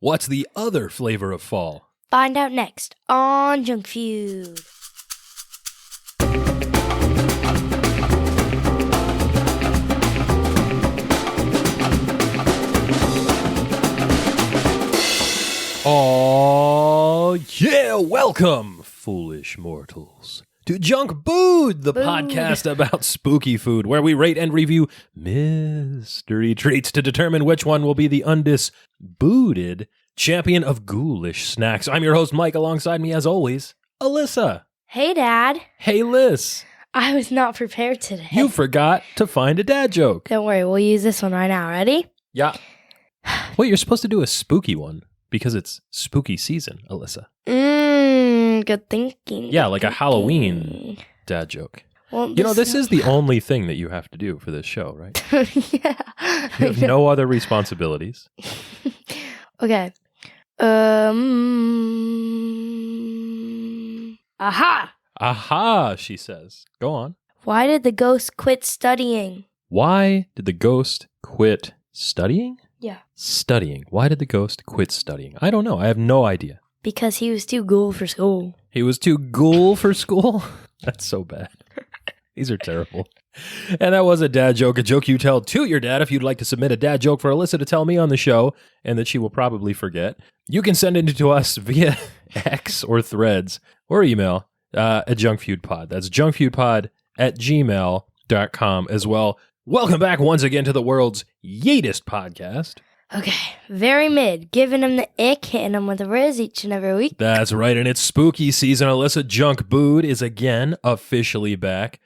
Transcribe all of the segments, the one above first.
What's the other flavor of fall? Find out next on Junk Feud. Oh, yeah, welcome, foolish mortals, to Junk Food, the podcast about spooky food, where we rate and review mystery treats to determine which one will be the undisputed champion of ghoulish snacks. I'm your host, Mike. Alongside me, as always, Alyssa. Hey, Dad. Hey, Liz. I was not prepared today. You forgot to find a dad joke. Don't worry, we'll use this one right now. Ready? Yeah. Wait, you're supposed to do a spooky one. Because it's spooky season, Alyssa. Good thinking. Yeah, like a Halloween dad joke. Well, you know, this is the only thing that you have to do for this show, right? Yeah. You have no other responsibilities. Okay. Aha! Aha, she says. Go on. Why did the ghost quit studying? Why did the ghost quit studying? Yeah. Studying. Why did the ghost quit studying? I don't know. I have no idea. Because he was too cool for school. He was too ghoul for school? That's so bad. These are terrible. And that was a dad joke, a joke you tell to your dad. If you'd like to submit a dad joke for Alyssa to tell me on the show, and that she will probably forget, you can send it to us via X or Threads or email at junkfeudpod. That's junkfeudpod@gmail.com as well. Welcome back once again to the world's yeatest podcast. Okay, very mid. Giving him the ick, hitting him with a riz each and every week. That's right, and it's spooky season. Alyssa, Junk Food is again officially back.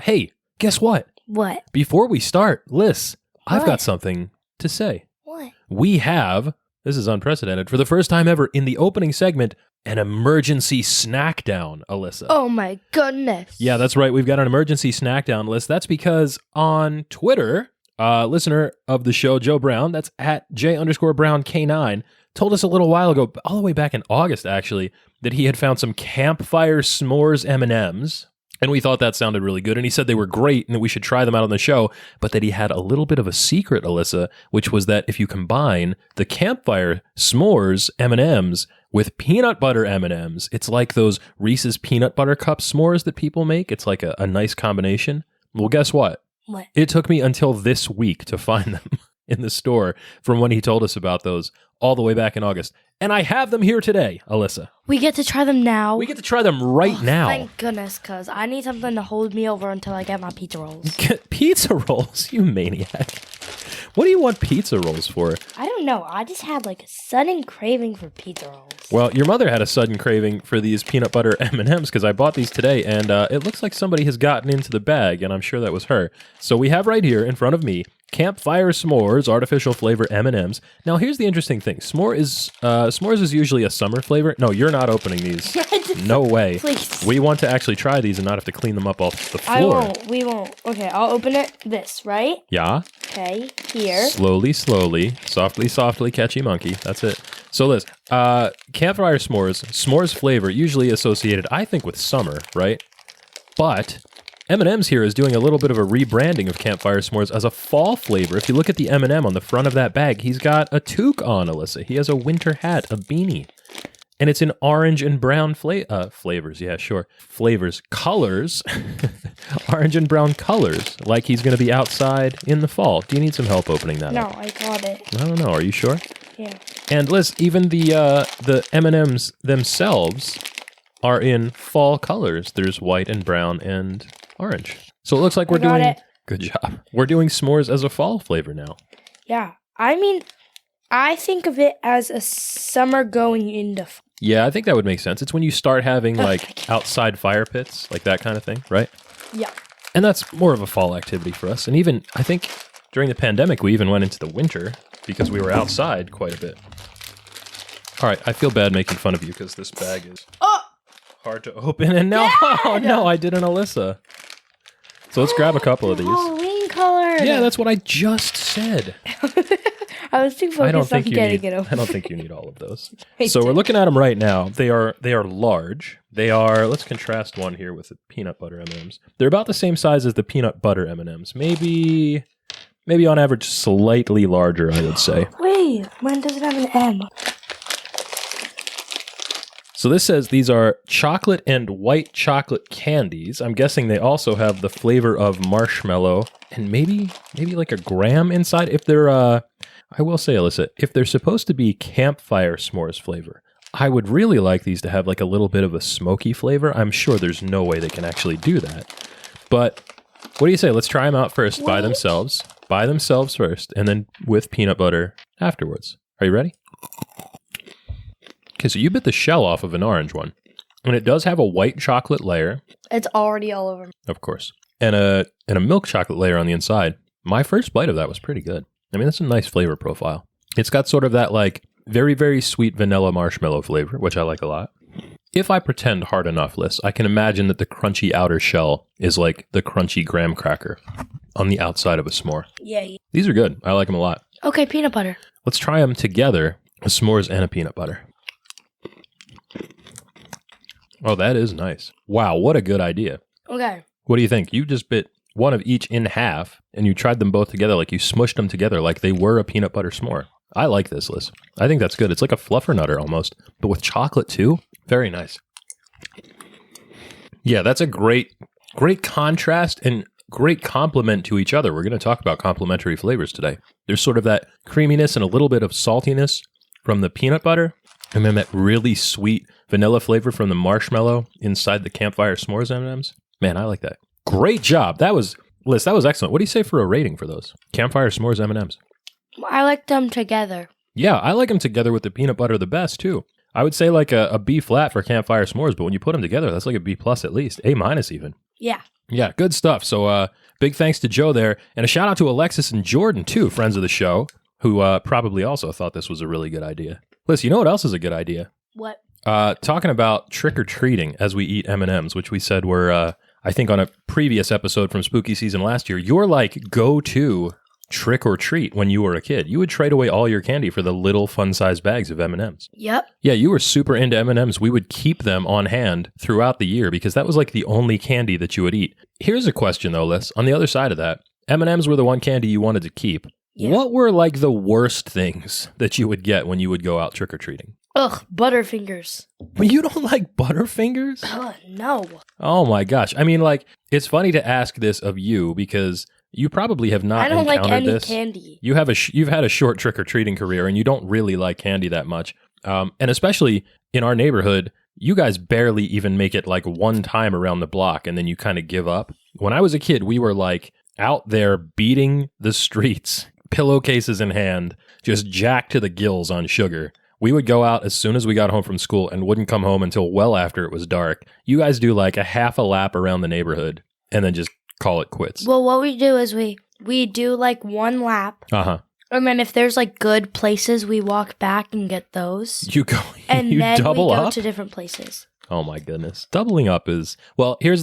Hey, guess what? What? Before we start, Liz, I've What? got something to say. What? We have, this is unprecedented, for the first time ever in the opening segment, an emergency snack down, Alyssa. Oh my goodness. Yeah, that's right. We've got an emergency snack down list. That's because on Twitter, listener of the show, Joe Brown, that's at J_BrownK9, told us a little while ago, all the way back in August, actually, that he had found some campfire s'mores M&Ms. And we thought that sounded really good. And he said they were great and that we should try them out on the show. But that he had a little bit of a secret, Alyssa, which was that if you combine the campfire s'mores M&Ms with peanut butter M&Ms, it's like those Reese's peanut butter cup s'mores that people make. It's like a nice combination. Well, guess what? What? It took me until this week to find them in the store from when he told us about those all the way back in August. And I have them here today, Alyssa. We get to try them now. We get to try them right now. Thank goodness, because I need something to hold me over until I get my pizza rolls. Pizza rolls, you maniac. What do you want pizza rolls for? I don't know. I just had like a sudden craving for pizza rolls. Well, your mother had a sudden craving for these peanut butter M&Ms because I bought these today, and it looks like somebody has gotten into the bag, and I'm sure that was her. So we have right here in front of me Campfire S'mores artificial flavor M&Ms. Now, here's the interesting thing. S'mores is usually a summer flavor. No, you're not opening these. No way. Please. We want to actually try these and not have to clean them up off the floor. I won't. We won't. Okay, I'll open it. This, right? Yeah. Okay, here. Slowly, softly, catchy monkey. That's it. So Liz, campfire s'mores flavor, usually associated, I think, with summer, right? But M&M's here is doing a little bit of a rebranding of campfire s'mores as a fall flavor. If you look at the M&M on the front of that bag, he's got a toque on, Alyssa. He has a winter hat, a beanie. And it's in orange and brown flavors. Yeah, sure. Flavors. Colors. Orange and brown colors. Like he's going to be outside in the fall. Do you need some help opening that No, up? I got it. I don't know. Are you sure? Yeah. And Liz, even the M&Ms themselves are in fall colors. There's white and brown and orange. So it looks like we're doing... it. Good job. We're doing s'mores as a fall flavor now. Yeah. I mean, I think of it as a summer going into fall. Yeah, I think that would make sense. It's when you start having like outside fire pits, like that kind of thing, right? Yeah. And that's more of a fall activity for us. And even, I think, during the pandemic, we even went into the winter because we were outside quite a bit. All right, I feel bad making fun of you because this bag is hard to open. And now, oh no, I did an Alyssa. So let's grab a couple of these. Halloween color. Yeah, that's what I just said. I was too focused on getting it I open. don't think you need all of those. So we're looking at them right now. They are large. They are, let's contrast one here with the peanut butter M&Ms. They're about the same size as the peanut butter M&Ms. Maybe on average slightly larger, I would say. Wait, mine doesn't have an M. So this says these are chocolate and white chocolate candies. I'm guessing they also have the flavor of marshmallow and maybe like a graham inside. If they're, I will say, Alyssa, if they're supposed to be campfire s'mores flavor, I would really like these to have like a little bit of a smoky flavor. I'm sure there's no way they can actually do that. But what do you say? Let's try them out first by themselves. By themselves first, and then with peanut butter afterwards. Are you ready? Okay, so you bit the shell off of an orange one. And it does have a white chocolate layer. It's already all over me. Of course. And a milk chocolate layer on the inside. My first bite of that was pretty good. I mean, that's a nice flavor profile. It's got sort of that like very, very sweet vanilla marshmallow flavor, which I like a lot. If I pretend hard enough, Liz, I can imagine that the crunchy outer shell is like the crunchy graham cracker on the outside of a s'more. Yeah. These are good. I like them a lot. Okay, peanut butter. Let's try them together, a s'mores and a peanut butter. Oh, that is nice. Wow, what a good idea. Okay. What do you think? You just bit one of each in half, and you tried them both together, like you smushed them together like they were a peanut butter s'more. I like this, Liz. I think that's good. It's like a fluffernutter almost, but with chocolate too. Very nice. Yeah, that's a great contrast and great complement to each other. We're going to talk about complementary flavors today. There's sort of that creaminess and a little bit of saltiness from the peanut butter, and then that really sweet vanilla flavor from the marshmallow inside the campfire s'mores M&Ms. Man, I like that. Great job. That was, Liz, that was excellent. What do you say for a rating for those? Campfire s'mores M&Ms. I like them together. Yeah, I like them together with the peanut butter the best, too. I would say like a B flat for campfire s'mores, but when you put them together, that's like a B plus at least. A minus even. Yeah. Yeah, good stuff. So big thanks to Joe there. And a shout out to Alexis and Jordan, too, friends of the show, who probably also thought this was a really good idea. Liz, you know what else is a good idea? What? Talking about trick-or-treating as we eat M&Ms, which we said were, I think on a previous episode from Spooky Season last year, your like go-to trick or treat when you were a kid. You would trade away all your candy for the little fun-sized bags of M&Ms. Yep. Yeah, you were super into M&Ms. We would keep them on hand throughout the year because that was like the only candy that you would eat. Here's a question though, Liz. On the other side of that, M&Ms were the one candy you wanted to keep. Yeah. What were like the worst things that you would get when you would go out trick-or-treating? Ugh, Butterfingers. But you don't like Butterfingers? No. Oh my gosh. I mean, like, it's funny to ask this of you because you probably have not encountered this. I don't like any candy. You've had a short trick-or-treating career and you don't really like candy that much. And especially in our neighborhood, you guys barely even make it like one time around the block and then you kind of give up. When I was a kid, we were like out there beating the streets, pillowcases in hand, just jacked to the gills on sugar. We would go out as soon as we got home from school and wouldn't come home until well after it was dark. You guys do like a half a lap around the neighborhood and then just call it quits. Well, what we do is we do like one lap. Uh-huh. And then if there's like good places, we walk back and get those. You go and you then double we go up? to different places. Oh my goodness. Doubling up is, well, here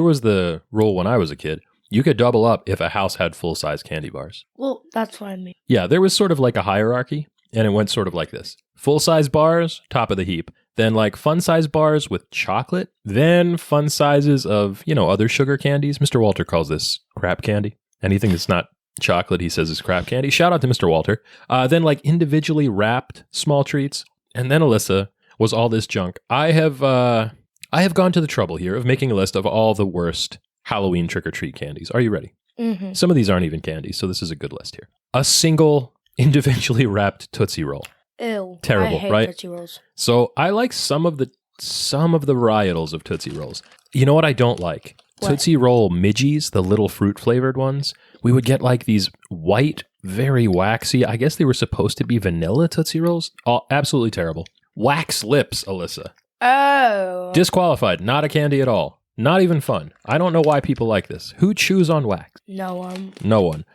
was the rule when I was a kid. You could double up if a house had full-size candy bars. Well, that's what I mean. Yeah, there was sort of like a hierarchy, and it went sort of like this. Full-size bars, top of the heap. Then like fun-size bars with chocolate. Then fun sizes of, other sugar candies. Mr. Walter calls this crap candy. Anything that's not chocolate, he says is crap candy. Shout out to Mr. Walter. Then like individually wrapped small treats. And then Alyssa was all this junk. I have gone to the trouble here of making a list of all the worst Halloween trick-or-treat candies. Are you ready? Mm-hmm. Some of these aren't even candies, so this is a good list here. A single individually wrapped Tootsie Roll. Ew. Terrible, I hate right? Tootsie Rolls. So I like some of the varietals of Tootsie Rolls. You know what I don't like? What? Tootsie Roll midgies, the little fruit-flavored ones. We would get like these white, very waxy, I guess they were supposed to be vanilla Tootsie Rolls. Oh, absolutely terrible. Wax lips, Alyssa. Oh. Disqualified. Not a candy at all. Not even fun. I don't know why people like this. Who chews on wax? No one. No one.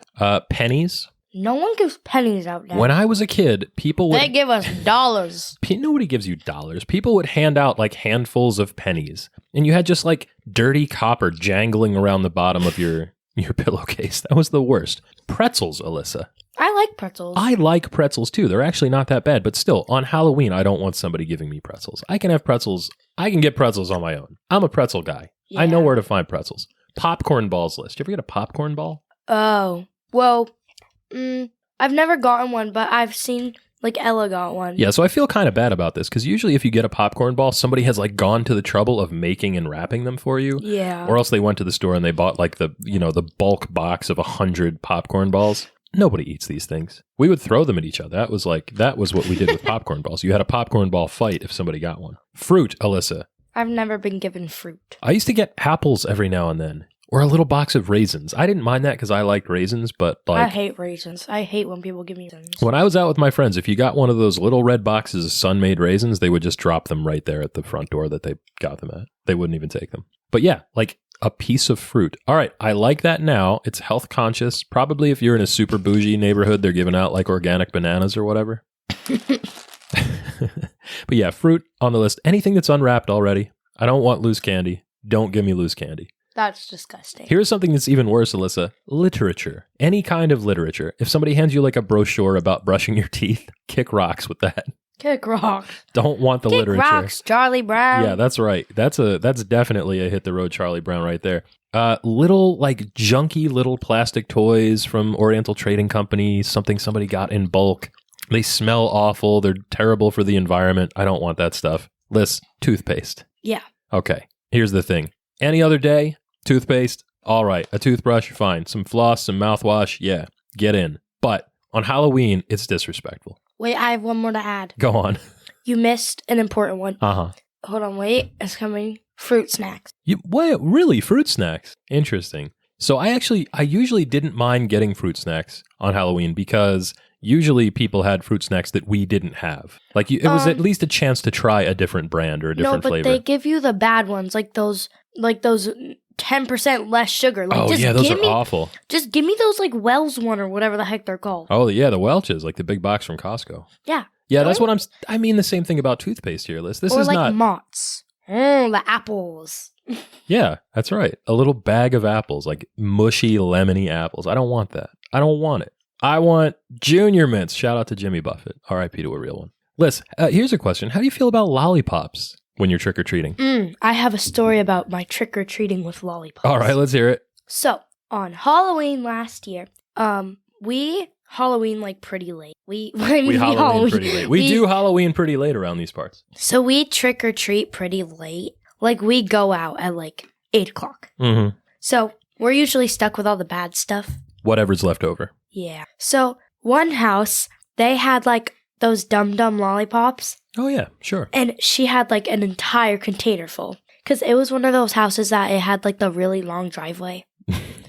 Pennies. No one gives pennies out now. When I was a kid, people would... They give us dollars. Nobody gives you dollars. People would hand out like handfuls of pennies. And you had just like dirty copper jangling around the bottom of your pillowcase. That was the worst. Pretzels, Alyssa. I like pretzels. I like pretzels too. They're actually not that bad. But still, on Halloween, I don't want somebody giving me pretzels. I can have pretzels. I can get pretzels on my own. I'm a pretzel guy. Yeah. I know where to find pretzels. Popcorn balls list. You ever get a popcorn ball? Oh. Well, I've never gotten one, but I've seen Like Ella got one. Yeah, so I feel kind of bad about this because usually if you get a popcorn ball, somebody has like gone to the trouble of making and wrapping them for you. Yeah. Or else they went to the store and they bought like the bulk box of 100 popcorn balls. Nobody eats these things. We would throw them at each other. That was what we did with popcorn balls. You had a popcorn ball fight if somebody got one. Fruit, Alyssa. I've never been given fruit. I used to get apples every now and then. Or a little box of raisins. I didn't mind that because I liked raisins, but like... I hate raisins. I hate when people give me raisins. When I was out with my friends, if you got one of those little red boxes of Sun-made raisins, they would just drop them right there at the front door that they got them at. They wouldn't even take them. But yeah, like a piece of fruit. All right, I like that now. It's health conscious. Probably if you're in a super bougie neighborhood, they're giving out like organic bananas or whatever. But yeah, fruit on the list. Anything that's unwrapped already. I don't want loose candy. Don't give me loose candy. That's disgusting. Here's something that's even worse, Alyssa. Literature. Any kind of literature. If somebody hands you like a brochure about brushing your teeth, kick rocks with that. Kick rocks. Don't want the literature. Kick rocks, Charlie Brown. Yeah, that's right. That's definitely a hit the road Charlie Brown right there. Little like junky little plastic toys from Oriental Trading Company, something somebody got in bulk. They smell awful. They're terrible for the environment. I don't want that stuff. Liz, toothpaste. Yeah. Okay, here's the thing. Any other day, toothpaste, all right. A toothbrush, fine. Some floss, some mouthwash, yeah, get in. But on Halloween, it's disrespectful. Wait, I have one more to add. Go on. You missed an important one. Uh-huh. Hold on, wait. It's coming. Fruit snacks. Wait, really? Fruit snacks? Interesting. So I usually didn't mind getting fruit snacks on Halloween because usually people had fruit snacks that we didn't have. Like it was at least a chance to try a different brand or a different flavor. No, but they give you the bad ones, like those 10% less sugar. Like, yeah, those are awful. Just give me those like Wells one or whatever the heck they're called. Oh yeah, the Welch's, like the big box from Costco. Yeah. Yeah, that's what I mean the same thing about toothpaste here, Liz. This or is like not Mott's. The apples. Yeah, that's right. A little bag of apples, like mushy, lemony apples. I don't want that. I don't want it. I want Junior Mints. Shout out to Jimmy Buffett. R.I.P. to a real one. Liz, here's a question. How do you feel about lollipops when you're trick-or-treating? I have a story about my trick-or-treating with lollipops. All right, let's hear it. So, on Halloween last year, we Halloween like pretty late. We Halloween pretty late. We do Halloween pretty late around these parts. So we trick-or-treat pretty late. Like, we go out at like 8 o'clock. Mm-hmm. So, we're usually stuck with all the bad stuff. Whatever's left over. Yeah. So, one house, they had like those dum-dum lollipops. Oh, yeah, sure. And she had like an entire container full. Because it was one of those houses that it had like the really long driveway.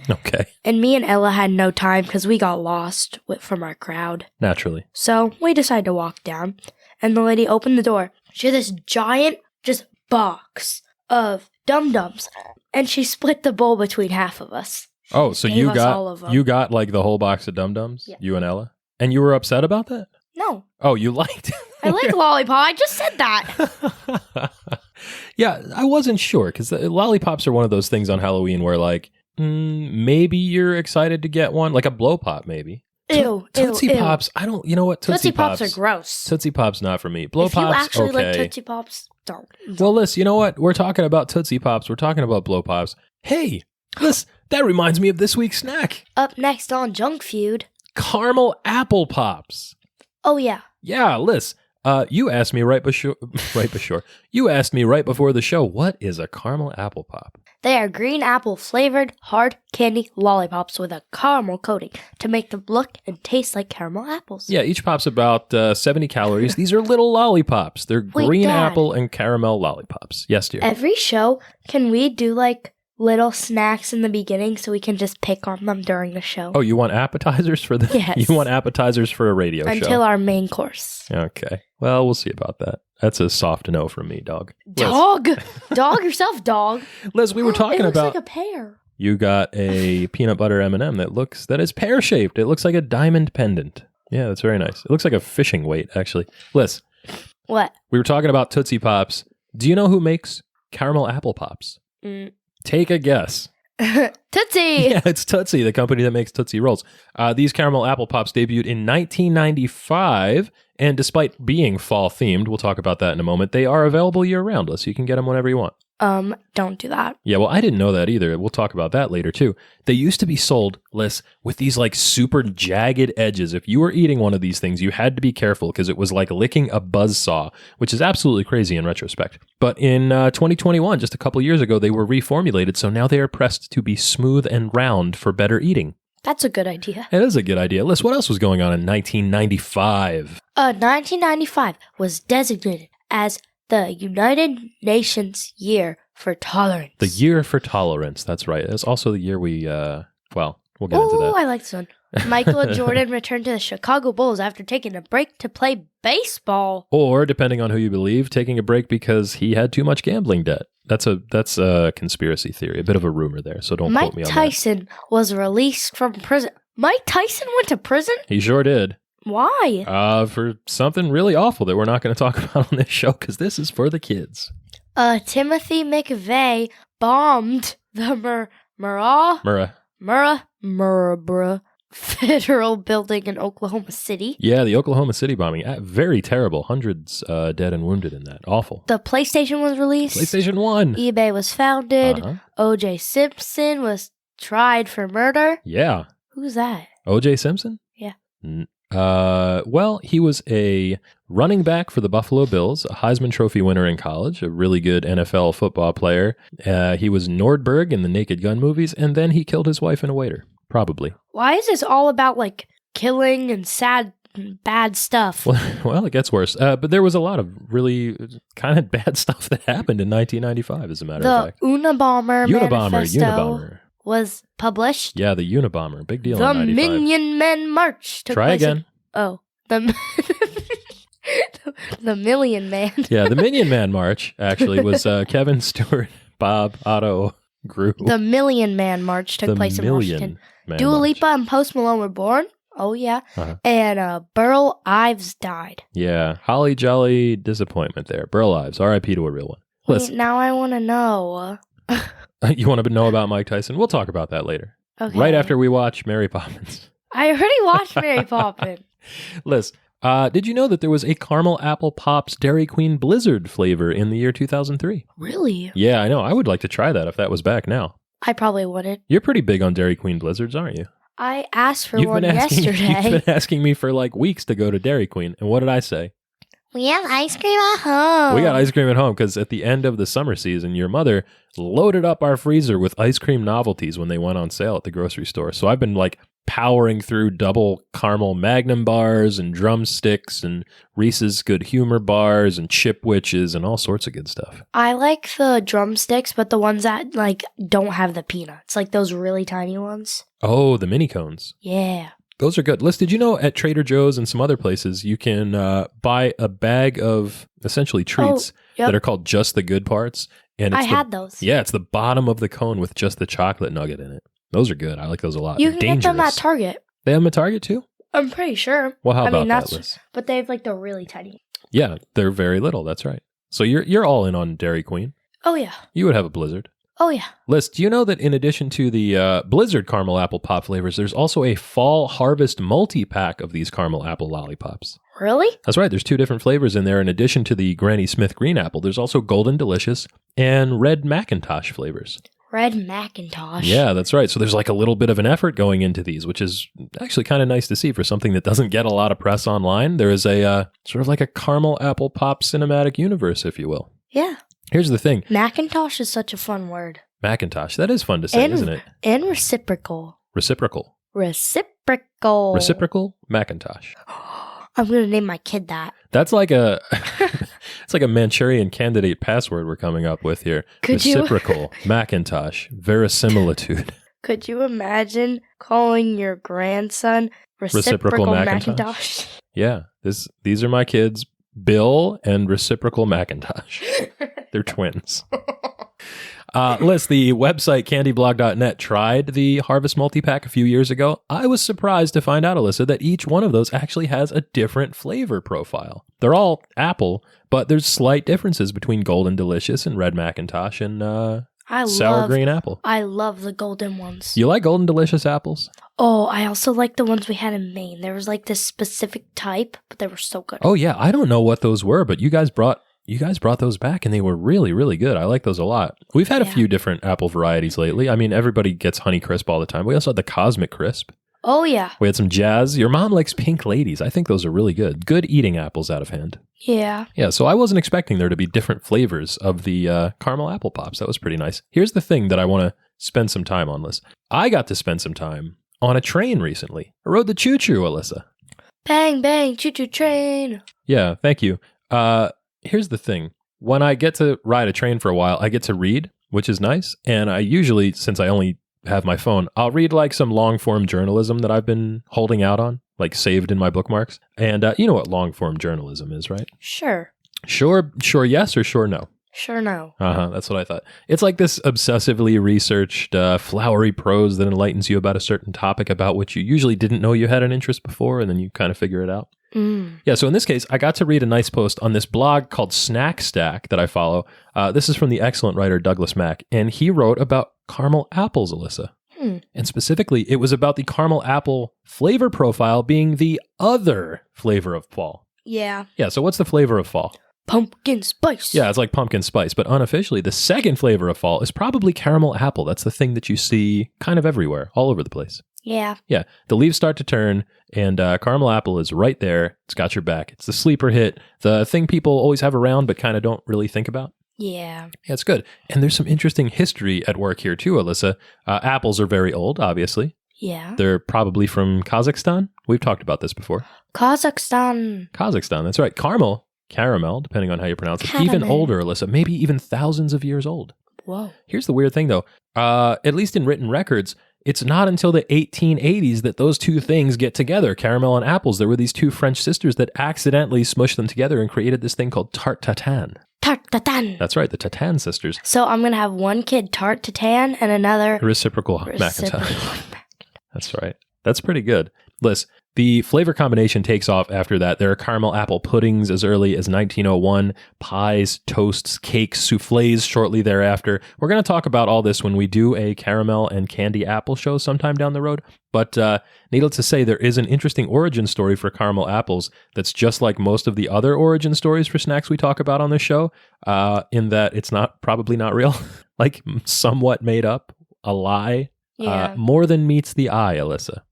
Okay. And me and Ella had no time because we got lost from our crowd. Naturally. So we decided to walk down. And the lady opened the door. She had this giant just box of dum-dums. And she split the bowl between half of us. Oh, so you got like the whole box of dum-dums? Yeah. You and Ella? And you were upset about that? No. Oh, you liked it? I like lollipop. I just said that. Yeah, I wasn't sure because lollipops are one of those things on Halloween where like maybe you're excited to get one, like a blow pop maybe. Tootsie Pops. I don't. You know what? Tootsie Pops are gross. Tootsie Pops not for me. Blow Pops. If you actually okay. like Tootsie Pops, don't. Well, Liz, you know what? We're talking about Tootsie Pops. We're talking about Blow Pops. Hey, Liz, that reminds me of this week's snack. Up next on Junk Feud, caramel apple pops. Oh yeah. Yeah, Liz. You asked me You asked me right before the show, what is a caramel apple pop? They are green apple flavored hard candy lollipops with a caramel coating to make them look and taste like caramel apples. Yeah, each pop's about 70 calories. These are little lollipops. They're green apple and caramel lollipops. Yes, dear. Every show, can we do like little snacks in the beginning so we can just pick on them during the show? Oh, you want appetizers for the? Yes. You want appetizers for a radio show? Until our main course. Okay. Well, we'll see about that. That's a soft no from me, dog. Dog? Dog yourself, dog. Liz, we were talking about... It looks like a pear. You got a peanut butter M&M that is pear-shaped. It looks like a diamond pendant. Yeah, that's very nice. It looks like a fishing weight, actually. Liz. What? We were talking about Tootsie Pops. Do you know who makes caramel apple pops? Take a guess. Tootsie! Yeah, it's Tootsie, the company that makes Tootsie Rolls. These caramel apple pops debuted in 1995, and despite being fall-themed, we'll talk about that in a moment, they are available year-round, so you can get them whenever you want. Don't do that. Yeah, well, I didn't know that either. We'll talk about that later, too. They used to be sold, Liz, with these like super jagged edges. If you were eating one of these things, you had to be careful because it was like licking a buzzsaw, which is absolutely crazy in retrospect. But in 2021, just a couple years ago, they were reformulated, so now they are pressed to be smooth and round for better eating. That's a good idea. It is a good idea. Liz, what else was going on in 1995? 1995 was designated as the United Nations Year for Tolerance. The Year for Tolerance. That's right. It's also the year we, we'll get into that. I like this one. Michael Jordan returned to the Chicago Bulls after taking a break to play baseball. Or, depending on who you believe, taking a break because he had too much gambling debt. That's a conspiracy theory, a bit of a rumor there, so don't quote me on that. Mike Tyson was released from prison. Mike Tyson went to prison? He sure did. Why? For something really awful that we're not going to talk about on this show because this is for the kids. Timothy McVeigh bombed the Murrah Federal Building in Oklahoma City. Yeah, the Oklahoma City bombing. Very terrible. Hundreds dead and wounded in that. Awful. The PlayStation was released. PlayStation 1. eBay was founded. O.J. Simpson was tried for murder. Yeah. Who's that? O.J. Simpson? Yeah. Well, he was a running back for the Buffalo Bills, a Heisman Trophy winner in college, a really good NFL football player. He was Nordberg in the Naked Gun movies, and then he killed his wife and a waiter. Probably. Why is this all about, like, killing and sad, bad stuff? Well, it gets worse. But there was a lot of really kind of bad stuff that happened in 1995, as a matter of fact. The Unabomber Manifesto was published. Yeah, the Unabomber. Big deal the in 95. The Million Men March took place. Try again. The Million Man. Yeah, the Million Man March, actually, was Kevin Stewart, Bob, Otto, Gru. The Million Man March took place in Washington. Dua Lipa and Post Malone were born. Oh, yeah. And Burl Ives died. Yeah. Holly jolly disappointment there. Burl Ives. R.I.P. to a real one. Wait, now I want to know. You want to know about Mike Tyson? We'll talk about that later. Okay. Right after we watch Mary Poppins. I already watched Mary Poppins. Liz, did you know that there was a caramel apple pops Dairy Queen Blizzard flavor in the year 2003? Really? Yeah, I know. I would like to try that if that was back now. I probably wouldn't. You're pretty big on Dairy Queen Blizzards, aren't you? I asked for one yesterday. You've been asking me for like weeks to go to Dairy Queen. And what did I say? We have ice cream at home. We got ice cream at home because at the end of the summer season, your mother loaded up our freezer with ice cream novelties when they went on sale at the grocery store. So I've been like powering through double caramel Magnum bars and drumsticks and Reese's Good Humor bars and Chipwiches and all sorts of good stuff. I like the drumsticks, but the ones that like don't have the peanuts, like those really tiny ones. Oh, the mini cones. Yeah. Those are good. Liz, did you know at Trader Joe's and some other places you can buy a bag of essentially treats that are called just the good parts? And it's had those. Yeah, it's the bottom of the cone with just the chocolate nugget in it. Those are good. I like those a lot. You can get them at Target. They have them at Target too? I'm pretty sure. Well, how about that, Liz? But they have like the really tiny. Yeah, they're very little. That's right. So you're all in on Dairy Queen. Oh, yeah. You would have a Blizzard. Oh, yeah. Liz, do you know that in addition to the Blizzard caramel apple pop flavors, there's also a fall harvest multi-pack of these caramel apple lollipops? Really? That's right. There's 2 different flavors in there. In addition to the Granny Smith green apple, there's also Golden Delicious and Red Macintosh flavors. Red Macintosh. Yeah, that's right. So there's like a little bit of an effort going into these, which is actually kind of nice to see for something that doesn't get a lot of press online. There is a sort of like a caramel apple pop cinematic universe, if you will. Yeah. Here's the thing. Macintosh is such a fun word. Macintosh. That is fun to say, isn't it? And reciprocal. Reciprocal. Reciprocal. Reciprocal Macintosh. I'm going to name my kid that. That's like it's like a Manchurian Candidate password we're coming up with here. Reciprocal Macintosh. Verisimilitude. Could you imagine calling your grandson Reciprocal Macintosh? Yeah. These are my kids, Bill and Reciprocal Macintosh. They're twins. Liz, the website candyblog.net tried the Harvest Multi-Pack a few years ago. I was surprised to find out, Alyssa, that each one of those actually has a different flavor profile. They're all apple, but there's slight differences between Golden Delicious and Red Macintosh and sour green apple. I love the golden ones. You like Golden Delicious apples? Oh, I also like the ones we had in Maine. There was like this specific type, but they were so good. Oh, yeah. I don't know what those were, but you guys brought you guys brought those back and they were really, really good. I like those a lot. We've had a few different apple varieties lately. I mean, everybody gets Honey Crisp all the time. We also had the Cosmic Crisp. Oh, yeah. We had some Jazz. Your mom likes Pink Ladies. I think those are really good. Good eating apples out of hand. Yeah. Yeah, so I wasn't expecting there to be different flavors of the caramel apple pops. That was pretty nice. Here's the thing that I want to spend some time on, Liz. I got to spend some time on a train recently. I rode the choo-choo, Alyssa. Bang, bang, choo-choo train. Yeah, thank you. Here's the thing. When I get to ride a train for a while, I get to read, which is nice. And I usually, since I only have my phone, I'll read like some long-form journalism that I've been holding out on, like saved in my bookmarks. And you know what long-form journalism is, right? Sure. Sure yes or sure no? Sure no. That's what I thought. It's like this obsessively researched, flowery prose that enlightens you about a certain topic about which you usually didn't know you had an interest before, and then you kind of figure it out. Yeah, so in this case, I got to read a nice post on this blog called Snack Stack that I follow. This is from the excellent writer Douglas Mack, and he wrote about caramel apples, Alyssa. And specifically, it was about the caramel apple flavor profile being the other flavor of fall. Yeah. Yeah, so what's the flavor of fall? Pumpkin spice. Yeah, it's like pumpkin spice, but unofficially, the second flavor of fall is probably caramel apple. That's the thing that you see kind of everywhere, all over the place. Yeah. Yeah, the leaves start to turn, and caramel apple is right there. It's got your back. It's the sleeper hit, the thing people always have around but kind of don't really think about. Yeah. Yeah, it's good. And there's some interesting history at work here too, Alyssa. Apples are very old, obviously. Yeah. They're probably from Kazakhstan. We've talked about this before. Kazakhstan, that's right. Caramel, depending on how you pronounce it. Caramel. Even older, Alyssa, maybe even thousands of years old. Whoa. Here's the weird thing, though. At least in written records, it's not until the 1880s that those two things get together, caramel and apples. There were these two French sisters that accidentally smushed them together and created this thing called tarte tatin. Tarte tatin. That's right, the Tatin sisters. So I'm going to have one kid tarte tatin and another Reciprocal Macintosh. That's right. That's pretty good. Liz, the flavor combination takes off after that. There are caramel apple puddings as early as 1901, pies, toasts, cakes, souffles shortly thereafter. We're going to talk about all this when we do a caramel and candy apple show sometime down the road. But needless to say, there is an interesting origin story for caramel apples that's just like most of the other origin stories for snacks we talk about on this show, in that it's probably not real, like somewhat made up, a lie. Yeah. More than meets the eye, Alyssa.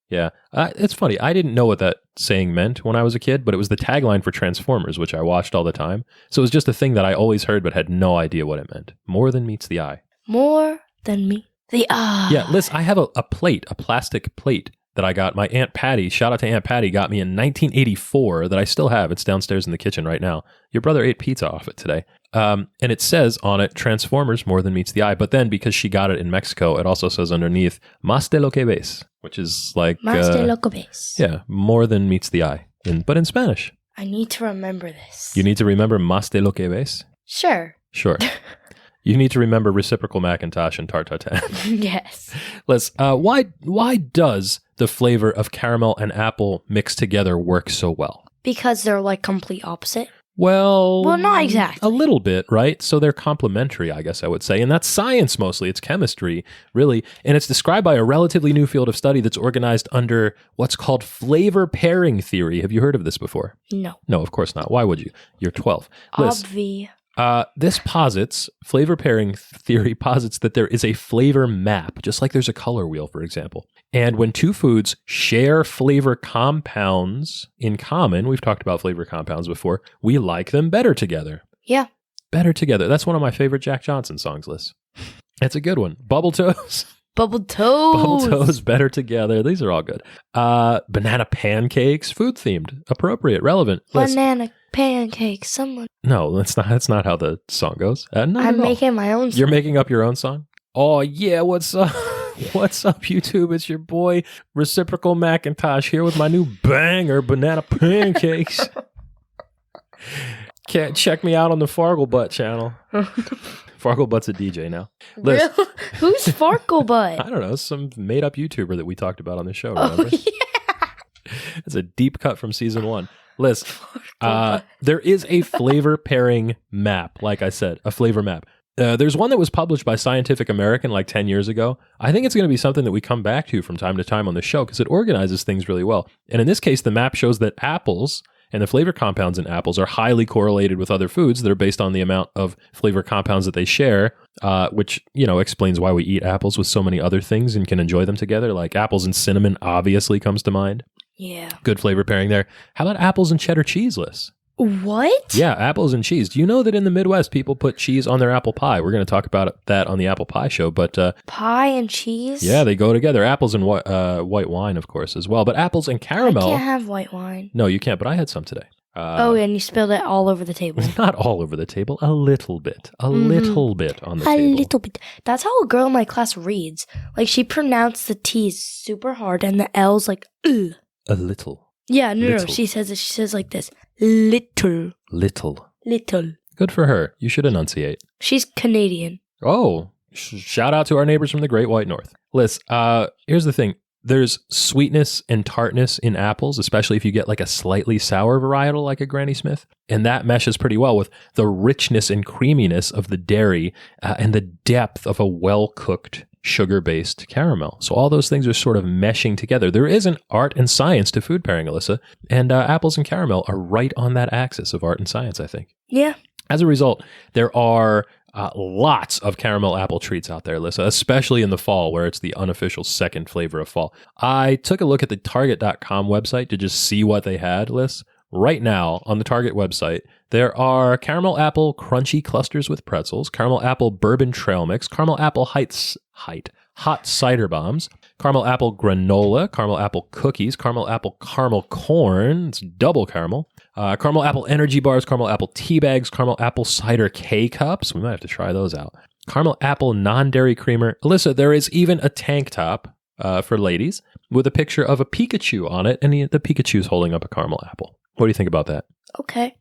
Yeah. It's funny. I didn't know what that saying meant when I was a kid, but it was the tagline for Transformers, which I watched all the time. So it was just a thing that I always heard but had no idea what it meant. More than meets the eye. More than meets the eye. Yeah, Liz, I have a plastic plate that I got. My Aunt Patty, shout out to Aunt Patty, got me in 1984 that I still have. It's downstairs in the kitchen right now. Your brother ate pizza off it today. And it says on it, Transformers, more than meets the eye. But then because she got it in Mexico, it also says underneath, más de lo que ves, which is like... Más de lo que ves. Yeah, more than meets the eye, but in Spanish. I need to remember this. You need to remember más de lo que ves? Sure. You need to remember reciprocal Macintosh and tarte tatin. Yes. Liz, why does the flavor of caramel and apple mixed together work so well? Because they're like complete opposite. Well, not exactly. A little bit, right? So they're complementary, I guess I would say. And that's science mostly. It's chemistry, really. And it's described by a relatively new field of study that's organized under what's called flavor pairing theory. Have you heard of this before? No. No, of course not. Why would you? You're 12. Liz, this flavor pairing theory posits that there is a flavor map, just like there's a color wheel, for example. And when two foods share flavor compounds in common, we've talked about flavor compounds before, we like them better together. Yeah. Better together. That's one of my favorite Jack Johnson songs, Liz. It's a good one. Bubble Toes. Bubble Toes, better together. These are all good. Banana pancakes, food themed, appropriate, relevant. Banana pancakes, someone. No, that's not how the song goes. I'm making my own song. You're making up your own song? Oh yeah, what's up? What's up, YouTube? It's your boy Reciprocal Macintosh here with my new banger, Banana Pancakes. Can't check me out on the Farglebutt channel. Farglebutt's a DJ now. Really? Who's Farglebutt? I don't know. Some made-up YouTuber that we talked about on the show, remember? Oh, yeah. It's a deep cut from season 1. Liz, there is a flavor pairing map, like I said, a flavor map. There's one that was published by Scientific American like 10 years ago. I think it's going to be something that we come back to from time to time on the show because it organizes things really well. And in this case, the map shows that apples And the flavor compounds in apples are highly correlated with other foods that are based on the amount of flavor compounds that they share, which, explains why we eat apples with so many other things and can enjoy them together. Like apples and cinnamon obviously comes to mind. Yeah. Good flavor pairing there. How about apples and cheddar cheese, Liz? What? Yeah, apples and cheese. Do you know that in the Midwest, people put cheese on their apple pie? We're going to talk about that on the apple pie show. But pie and cheese? Yeah, they go together. Apples and white wine, of course, as well. But apples and caramel. I can't have white wine. No, you can't, but I had some today. And you spilled it all over the table. Not all over the table. A little bit. A little bit on the table. A little bit. That's how a girl in my class reads. Like, she pronounced the T's super hard and the L's like, ugh. A little. Yeah, no. She says it. She says like this. Little. Good for her. You should enunciate. She's Canadian. Oh, shout out to our neighbors from the Great White North. Liz, here's the thing. There's sweetness and tartness in apples, especially if you get like a slightly sour varietal like a Granny Smith. And that meshes pretty well with the richness and creaminess of the dairy and the depth of a well-cooked sugar-based caramel. So all those things are sort of meshing together. There is an art and science to food pairing, Alyssa, and apples and caramel are right on that axis of art and science, I think. Yeah. As a result, there are lots of caramel apple treats out there, Alyssa, especially in the fall where it's the unofficial second flavor of fall. I took a look at the Target.com website to just see what they had, Liz. Right now on the Target website, there are caramel apple crunchy clusters with pretzels, caramel apple bourbon trail mix, caramel apple hot cider bombs, caramel apple granola, caramel apple cookies, caramel apple caramel corn, it's double caramel, caramel apple energy bars, caramel apple tea bags, caramel apple cider K-cups. We might have to try those out. Caramel apple non-dairy creamer. Alyssa, there is even a tank top for ladies with a picture of a Pikachu on it, and the Pikachu's holding up a caramel apple. What do you think about that? Okay.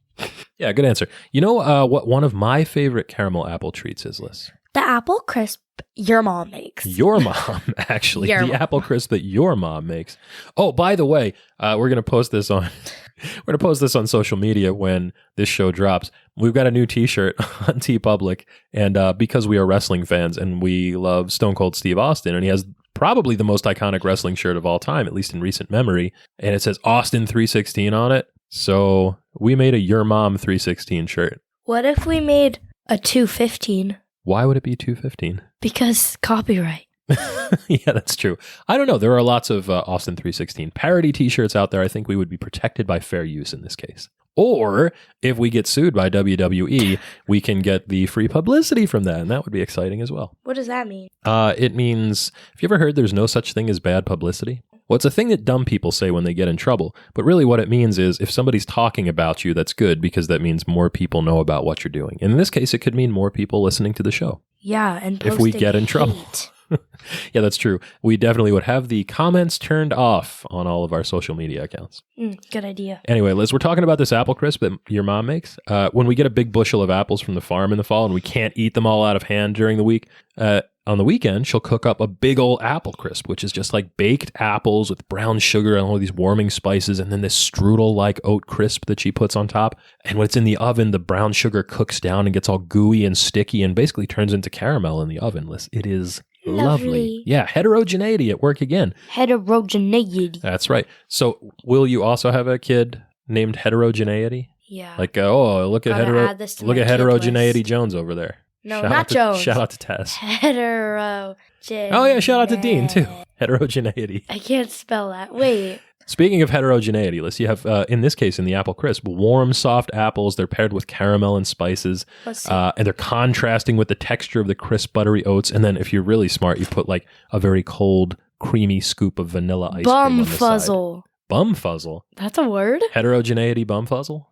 Yeah, good answer. You know what one of my favorite caramel apple treats is, Liz? The apple crisp your mom makes. Your mom, actually. Your the mom. Apple crisp that your mom makes. Oh, by the way, we're going to post this on social media when this show drops. We've got a new t-shirt on TeePublic, and because we are wrestling fans and we love Stone Cold Steve Austin, and he has probably the most iconic wrestling shirt of all time, at least in recent memory, and it says Austin 316 on it. So we made a Your Mom 316 shirt. What if we made a 215? Why would it be 215? Because copyright. Yeah, that's true. I don't know. There are lots of Austin 316 parody t-shirts out there. I think we would be protected by fair use in this case. Or if we get sued by WWE, we can get the free publicity from that, and that would be exciting as well. What does that mean? It means, have you ever heard there's no such thing as bad publicity? Well, it's a thing that dumb people say when they get in trouble. But really what it means is if somebody's talking about you, that's good because that means more people know about what you're doing. And in this case, it could mean more people listening to the show. Yeah, and if we get in trouble. Yeah, that's true. We definitely would have the comments turned off on all of our social media accounts. Good idea. Anyway, Liz, we're talking about this apple crisp that your mom makes. When we get a big bushel of apples from the farm in the fall and we can't eat them all out of hand during the week, on the weekend, she'll cook up a big old apple crisp, which is just like baked apples with brown sugar and all these warming spices, and then this strudel-like oat crisp that she puts on top. And when it's in the oven, the brown sugar cooks down and gets all gooey and sticky and basically turns into caramel in the oven, Liz. It is lovely. Yeah, heterogeneity at work again. Heterogeneity. That's right. So will you also have a kid named Heterogeneity? Yeah. Like, look at Heterogeneity Jones over there. No, not Jones. Shout out to Tess. Heterogeneity. Oh, yeah, shout out to Dean, too. Heterogeneity. I can't spell that. Wait. Speaking of heterogeneity, Liz, you have, in this case, in the apple crisp, warm, soft apples. They're paired with caramel and spices. And they're contrasting with the texture of the crisp, buttery oats. And then if you're really smart, you put like a very cold, creamy scoop of vanilla ice cream on the side. Bumfuzzle. Bumfuzzle? That's a word? Heterogeneity bumfuzzle?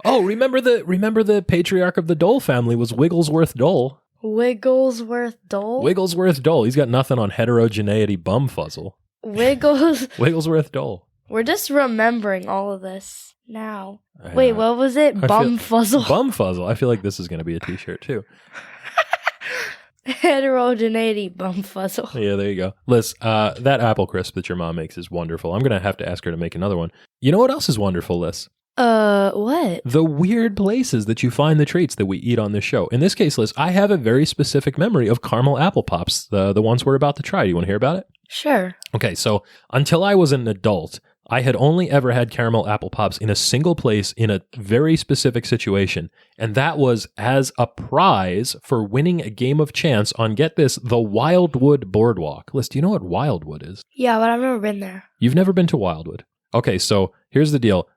Oh, remember the patriarch of the Dole family was Wigglesworth Dole. Wigglesworth Dole? Wigglesworth Dole. He's got nothing on heterogeneity bumfuzzle. Wigglesworth Dole. We're just remembering all of this now. Wait, what was it? Bumfuzzle. Bumfuzzle. I feel like this is going to be a t-shirt too. Heterogeneity bumfuzzle. Yeah, there you go. Liz, that apple crisp that your mom makes is wonderful. I'm going to have to ask her to make another one. You know what else is wonderful, Liz? What? The weird places that you find the treats that we eat on this show. In this case, Liz, I have a very specific memory of caramel apple pops, the ones we're about to try. Do you want to hear about it? Sure. Okay, so until I was an adult, I had only ever had caramel apple pops in a single place in a very specific situation, and that was as a prize for winning a game of chance on, get this, the Wildwood boardwalk. Liz, do you know what Wildwood is? Yeah, but I've never been there. You've never been to Wildwood. Okay, so here's the deal.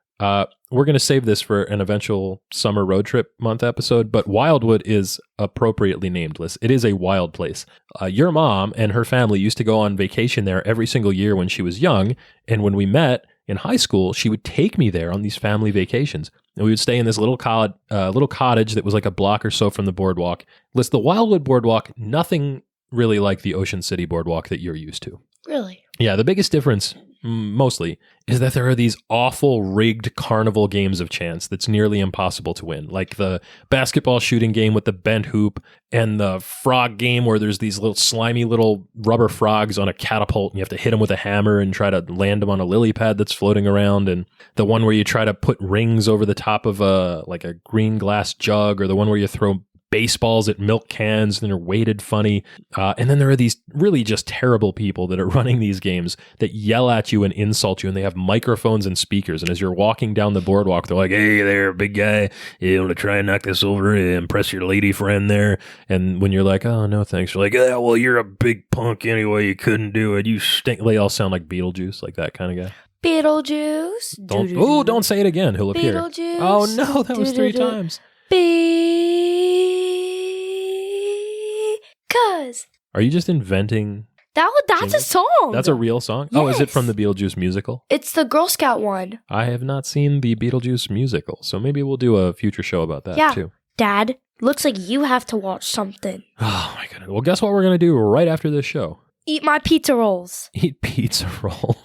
We're going to save this for an eventual summer road trip month episode, but Wildwood is appropriately named, Liz. It is a wild place. Your mom and her family used to go on vacation there every single year when she was young, and when we met in high school, she would take me there on these family vacations. And we would stay in this little cottage that was like a block or so from the boardwalk. Liz, the Wildwood boardwalk, nothing really like the Ocean City boardwalk that you're used to. Really? Yeah, the biggest difference, mostly, is that there are these awful rigged carnival games of chance that's nearly impossible to win. Like the basketball shooting game with the bent hoop and the frog game where there's these little slimy little rubber frogs on a catapult and you have to hit them with a hammer and try to land them on a lily pad that's floating around. And the one where you try to put rings over the top of a green glass jug, or the one where you throw baseballs at milk cans and they're weighted funny. And then there are these really just terrible people that are running these games that yell at you and insult you, and they have microphones and speakers. And as you're walking down the boardwalk, they're like, "Hey there, big guy, you want to try and knock this over and impress your lady friend there?" And when you're like, "Oh, no, thanks," you're like, "Oh, well, you're a big punk anyway. You couldn't do it. You stink." They all sound like Beetlejuice, like that kind of guy. Beetlejuice. Don't say it again. He'll appear. Beetlejuice. Oh, no, that was 3 times. Because Are you just inventing? That's a song. That's a real song? Yes. Oh, is it from the Beetlejuice musical? It's the Girl Scout one. I have not seen the Beetlejuice musical, so maybe we'll do a future show about that too. Dad, looks like you have to watch something. Oh my goodness. Well, guess what we're going to do right after this show? Eat my pizza rolls. Eat pizza roll.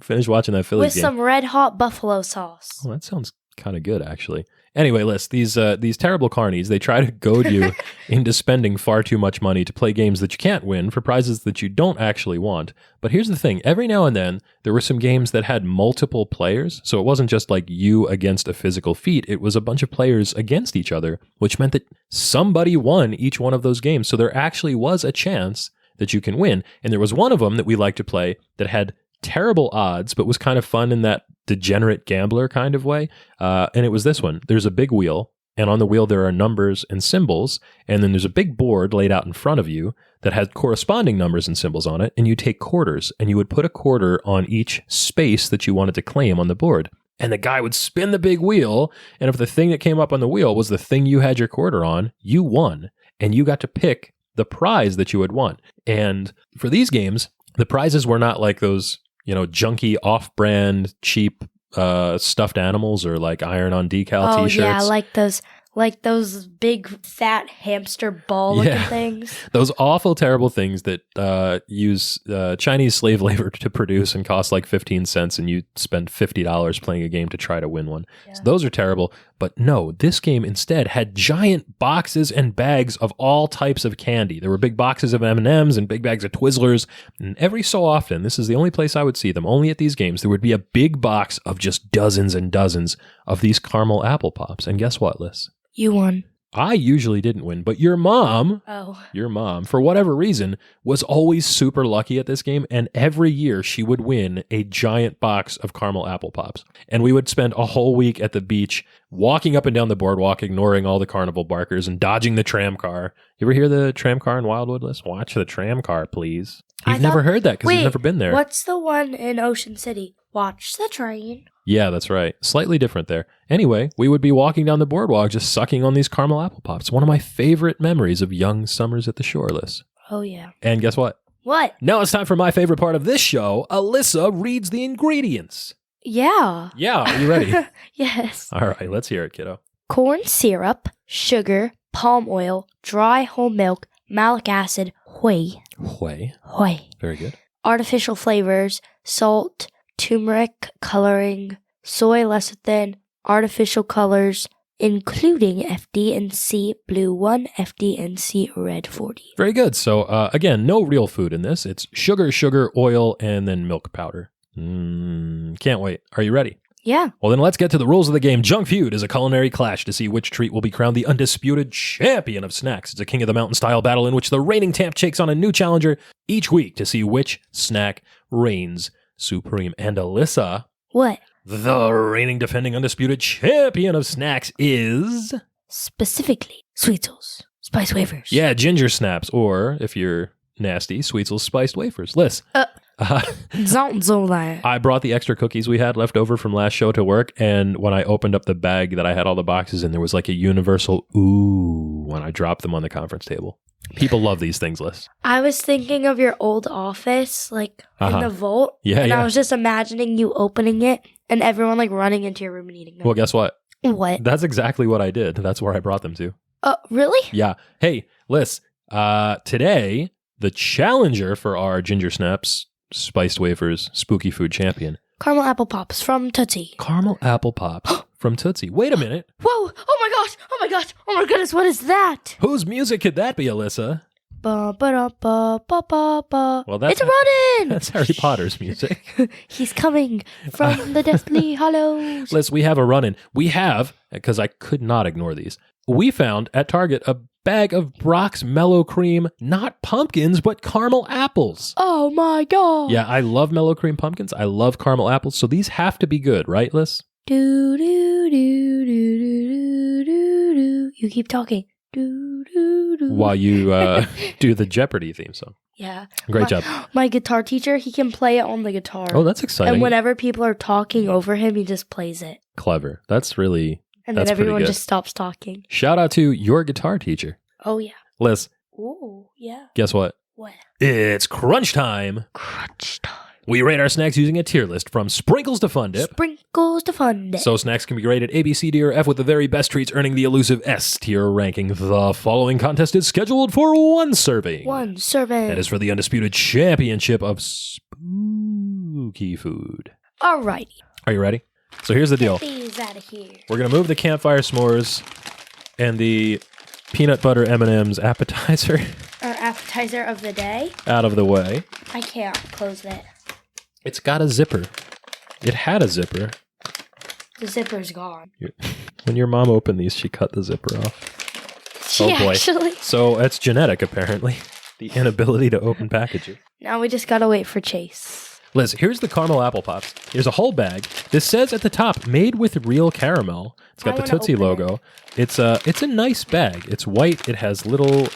Finish watching that Phillies game. With some red hot buffalo sauce. Oh, that sounds kind of good, actually. Anyway, Liz, these terrible carnies, they try to goad you into spending far too much money to play games that you can't win for prizes that you don't actually want. But here's the thing. Every now and then, there were some games that had multiple players. So it wasn't just like you against a physical feat. It was a bunch of players against each other, which meant that somebody won each one of those games. So there actually was a chance that you can win. And there was one of them that we liked to play that had terrible odds, but was kind of fun in that degenerate gambler kind of way. And it was this one. There's a big wheel, and on the wheel there are numbers and symbols, and then there's a big board laid out in front of you that has corresponding numbers and symbols on it, and you take quarters, and you would put a quarter on each space that you wanted to claim on the board. And the guy would spin the big wheel, and if the thing that came up on the wheel was the thing you had your quarter on, you won, and you got to pick the prize that you had won. And for these games, the prizes were not like those, junky, off-brand, cheap stuffed animals or like iron-on decal t-shirts. Oh, yeah, like those big, fat hamster ball-looking things. Those awful, terrible things that use Chinese slave labor to produce and cost like 15 cents, and you spend $50 playing a game to try to win one. Yeah. So those are terrible. But no, this game instead had giant boxes and bags of all types of candy. There were big boxes of M&Ms and big bags of Twizzlers. And every so often, this is the only place I would see them, only at these games, there would be a big box of just dozens and dozens of these caramel apple pops. And guess what, Liz? You won. I usually didn't win, but your mom, for whatever reason, was always super lucky at this game, and every year she would win a giant box of caramel apple pops. And we would spend a whole week at the beach walking up and down the boardwalk, ignoring all the carnival barkers and dodging the tram car. You ever hear the tram car in Wildwood, Liz? Watch the tram car, please. You've never heard that because you've never been there. What's the one in Ocean City? Watch the train. Yeah, that's right. Slightly different there. Anyway, we would be walking down the boardwalk just sucking on these caramel apple pops. One of my favorite memories of young summers at the shore, Liz. Oh, yeah. And guess what? What? Now it's time for my favorite part of this show. Alyssa reads the ingredients. Yeah. Yeah, are you ready? Yes. All right, let's hear it, kiddo. Corn syrup, sugar, palm oil, dry whole milk, malic acid, whey. Whey. Whey. Very good. Artificial flavors, salt, turmeric coloring, soy lecithin, artificial colors, including FD&C Blue 1, FD&C Red 40. Very good. So, again, no real food in this. It's sugar, oil, and then milk powder. Can't wait. Are you ready? Yeah. Well, then let's get to the rules of the game. Junk Feud is a culinary clash to see which treat will be crowned the undisputed champion of snacks. It's a King of the Mountain style battle in which the reigning champ takes on a new challenger each week to see which snack reigns supreme. And Alyssa, What? The reigning defending undisputed champion of snacks is... Specifically, Sweetles. Spice wafers. Yeah, ginger snaps, or if you're nasty, Sweetles spiced wafers. Liz. Don't do that. I brought the extra cookies we had left over from last show to work, and when I opened up the bag that I had all the boxes in, there was like a universal ooh when I dropped them on the conference table. People love these things, Liz. I was thinking of your old office, like in the vault. Yeah, and yeah. I was just imagining you opening it and everyone like running into your room and eating them. Well, guess what? What? That's exactly what I did. That's where I brought them to. Really? Yeah. Hey, Liz, today, the challenger for our Ginger Snaps Spiced Wafers Spooky Food Champion. Caramel apple pops from Tootsie. Caramel Apple Pops from Tootsie. Wait a minute. Whoa! Oh my gosh! Oh my gosh! Oh my goodness! What is that? Whose music could that be, Alyssa? Ba ba da ba ba ba ba. Well, that's it's running. That's Harry Potter's music. He's coming from the Deathly Hollows. Liz, we have a run-in. We have, because I could not ignore these, we found at Target a bag of Brock's Mellow Cream, not pumpkins, but caramel apples. Oh my god. Yeah, I love Mellow Cream pumpkins. I love caramel apples. So these have to be good, right, Liz? Do do do do do do do. You keep talking. Do do do. While you do the Jeopardy theme song. Yeah. Great job. My guitar teacher, he can play it on the guitar. Oh, that's exciting. And whenever people are talking over him, he just plays it. Clever. That's really... And That's then everyone pretty good. just stops talking. Shout out to your guitar teacher. Oh, yeah. Liz, Ooh, yeah. guess what? What? It's crunch time. Crunch time. We rate our snacks using a tier list from sprinkles to fun dip. Sprinkles to fun dip. So snacks can be graded A, B, C, D, or F, with the very best treats earning the elusive S tier ranking. The following contest is scheduled for one serving. One serving. That is for the undisputed championship of spooky food. Alrighty. Are you ready? So here's the deal. Get these out of here. We're going to move the campfire s'mores and the peanut butter M&M's appetizer Our appetizer of the day. out of the way. I can't close it. It's got a zipper. It had a zipper. The zipper's gone. When your mom opened these, she cut the zipper off. She Oh, boy. actually. So it's genetic, apparently. The inability to open packages. Now we just gotta wait for Chase. Liz, here's the caramel apple pops. Here's a whole bag. This says at the top, made with real caramel. It's got I the wanna Tootsie open logo. It's a nice bag. It's white. It has little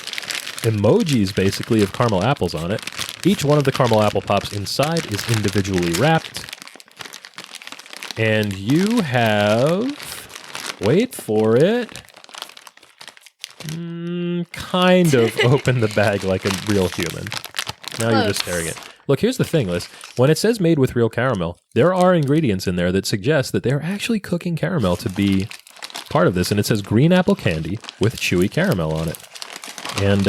emojis, basically, of caramel apples on it. Each one of the caramel apple pops inside is individually wrapped. And you have... Wait for it. Kind of open the bag like a real human. Now you're just tearing it. Look, here's the thing, Liz. When it says made with real caramel, there are ingredients in there that suggest that they're actually cooking caramel to be part of this. And it says green apple candy with chewy caramel on it. And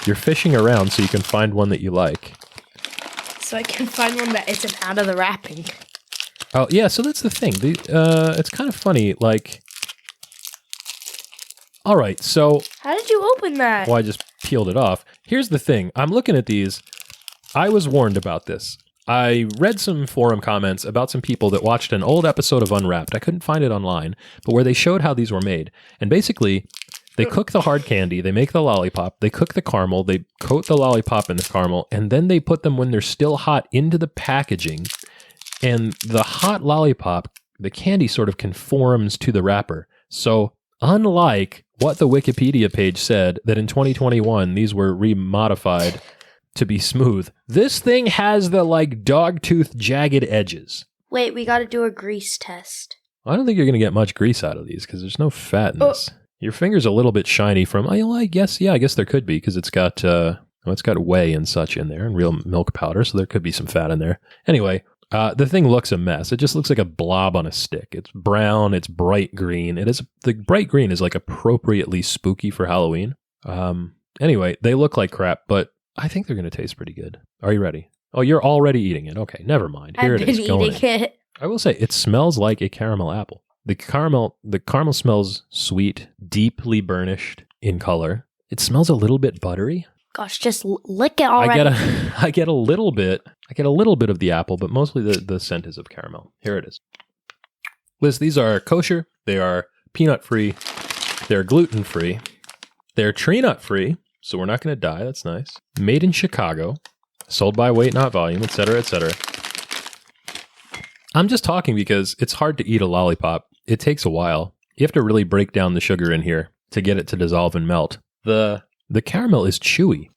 you're fishing around so you can find one that you like. So I can find one that isn't out of the wrapping. Oh, yeah, so that's the thing. It's kind of funny, like... All right, so... How did you open that? Well, I just peeled it off. Here's the thing. I'm looking at these. I was warned about this. I read some forum comments about some people that watched an old episode of Unwrapped. I couldn't find it online, but where they showed how these were made. And basically, they cook the hard candy, they make the lollipop, they cook the caramel, they coat the lollipop in the caramel, and then they put them when they're still hot into the packaging. And the hot lollipop, the candy sort of conforms to the wrapper. So unlike what the Wikipedia page said, that in 2021, these were remodified to be smooth, this thing has the, like, dog-tooth jagged edges. Wait, we gotta do a grease test. I don't think you're going to get much grease out of these because there's no fat in this. Your finger's a little bit shiny from, I guess there could be because it's got whey and such in there and real milk powder, so there could be some fat in there. Anyway, the thing looks a mess. It just looks like a blob on a stick. It's brown. It's bright green. The bright green is like appropriately spooky for Halloween. Anyway, they look like crap, but I think they're going to taste pretty good. Are you ready? Oh, you're already eating it. Okay, never mind. Here I've it been is. Going eating it. I will say it smells like a caramel apple. The caramel smells sweet, deeply burnished in color. It smells a little bit buttery. Gosh, just lick it already. I get a little bit of the apple, but mostly the scent is of caramel. Here it is. Liz, these are kosher. They are peanut free. They're gluten free. They're tree nut free, so we're not going to die. That's nice. Made in Chicago. Sold by weight, not volume, etc., etc. I'm just talking because it's hard to eat a lollipop. It takes a while. You have to really break down the sugar in here to get it to dissolve and melt. The caramel is chewy,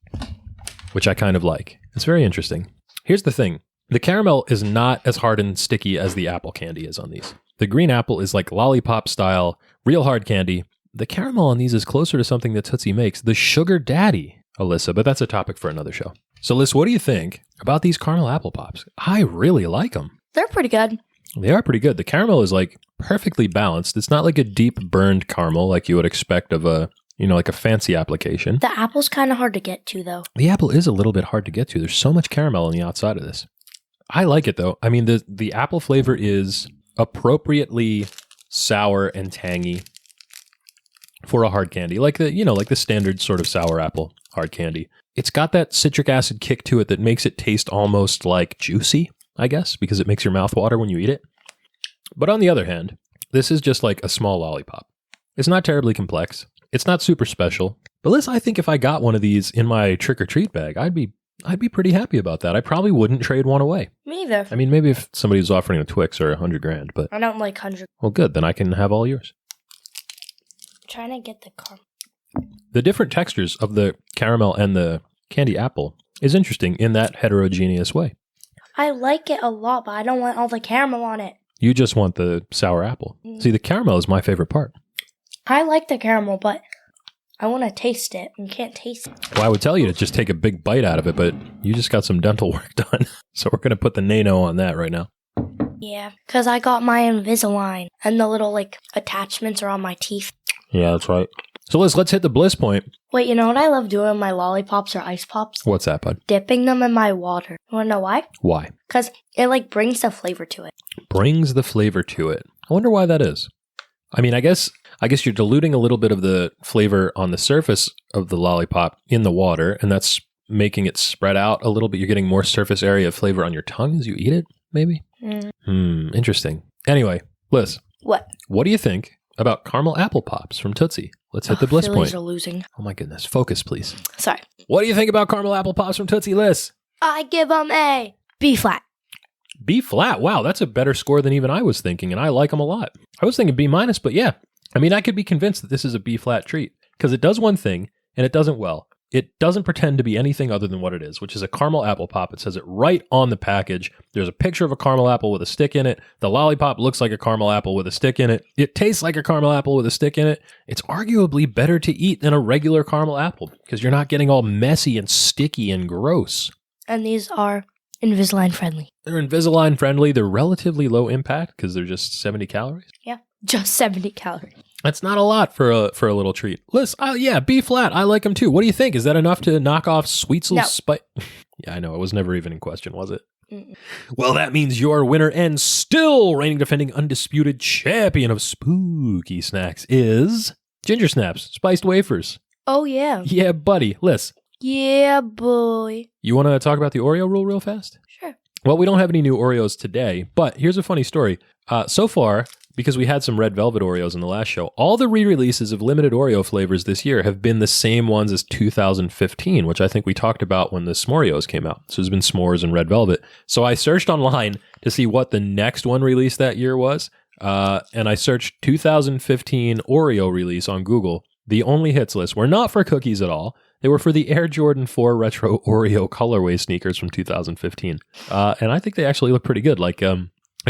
which I kind of like. It's very interesting. Here's the thing. The caramel is not as hard and sticky as the apple candy is on these. The green apple is like lollipop style, real hard candy. The caramel on these is closer to something that Tootsie makes. The sugar daddy, Alyssa, but that's a topic for another show. So, Liz, what do you think about these caramel apple pops? I really like them. They're pretty good. They are pretty good. The caramel is like perfectly balanced. It's not like a deep burned caramel like you would expect of a, like a fancy application. The apple's kind of hard to get to, though. The apple is a little bit hard to get to. There's so much caramel on the outside of this. I like it, though. I mean, the apple flavor is appropriately sour and tangy for a hard candy, like the standard sort of sour apple hard candy. It's got that citric acid kick to it that makes it taste almost like juicy, I guess, because it makes your mouth water when you eat it. But on the other hand, this is just like a small lollipop. It's not terribly complex. It's not super special. But Liz, I think if I got one of these in my trick-or-treat bag, I'd be pretty happy about that. I probably wouldn't trade one away. Me either. I mean, maybe if somebody was offering a Twix or $100,000, but I don't like 100. Well, good. Then I can have all yours. I'm trying to get the caramel. The different textures of the caramel and the candy apple is interesting in that heterogeneous way. I like it a lot, but I don't want all the caramel on it. You just want the sour apple. See, the caramel is my favorite part. I like the caramel, but I want to taste it. You can't taste it. Well, I would tell you to just take a big bite out of it, but you just got some dental work done. So we're going to put the nano on that right now. Yeah, because I got my Invisalign, and the little, attachments are on my teeth. Yeah, that's right. So let's hit the bliss point. Wait, you know what I love doing with my lollipops or ice pops? What's that, bud? Dipping them in my water. You want to know why? Why? Because it, brings the flavor to it. Brings the flavor to it. I wonder why that is. I mean, I guess you're diluting a little bit of the flavor on the surface of the lollipop in the water, and that's making it spread out a little bit. You're getting more surface area of flavor on your tongue as you eat it, maybe? Interesting. Anyway, Liz. What do you think about caramel apple pops from Tootsie? Let's hit the bliss Phillies point. Are losing. Oh my goodness. Focus, please. Sorry. What do you think about caramel apple pops from Tootsie, Liz? I give them a B flat. B flat. Wow, that's a better score than even I was thinking, and I like them a lot. I was thinking B minus, but yeah. I mean, I could be convinced that this is a B flat treat because it does one thing and it does it well. It doesn't pretend to be anything other than what it is, which is a caramel apple pop. It says it right on the package. There's a picture of a caramel apple with a stick in it. The lollipop looks like a caramel apple with a stick in it. It tastes like a caramel apple with a stick in it. It's arguably better to eat than a regular caramel apple because you're not getting all messy and sticky and gross. And these are Invisalign friendly. They're Invisalign friendly. They're relatively low impact because they're just 70 calories. Yeah, just 70 calories. That's not a lot for a little treat. Liz, yeah, B flat. I like them too. What do you think? Is that enough to knock off Sweetzel's Spice? Yeah, I know. It was never even in question, was it? Mm-mm. Well, that means your winner and still reigning defending undisputed champion of spooky snacks is Ginger Snaps, spiced wafers. Oh, yeah. Yeah, buddy. Liz. Yeah, boy. You want to talk about the Oreo rule real fast? Sure. Well, we don't have any new Oreos today, but here's a funny story. So far, because we had some red velvet Oreos in the last show, all the re-releases of limited Oreo flavors this year have been the same ones as 2015, which I think we talked about when the S'moreos came out. So there's been s'mores and red velvet. So I searched online to see what the next one released that year was, and I searched 2015 Oreo release on Google. The only hits list were not for cookies at all. They were for the Air Jordan 4 Retro Oreo colorway sneakers from 2015. And I think they actually look pretty good. Like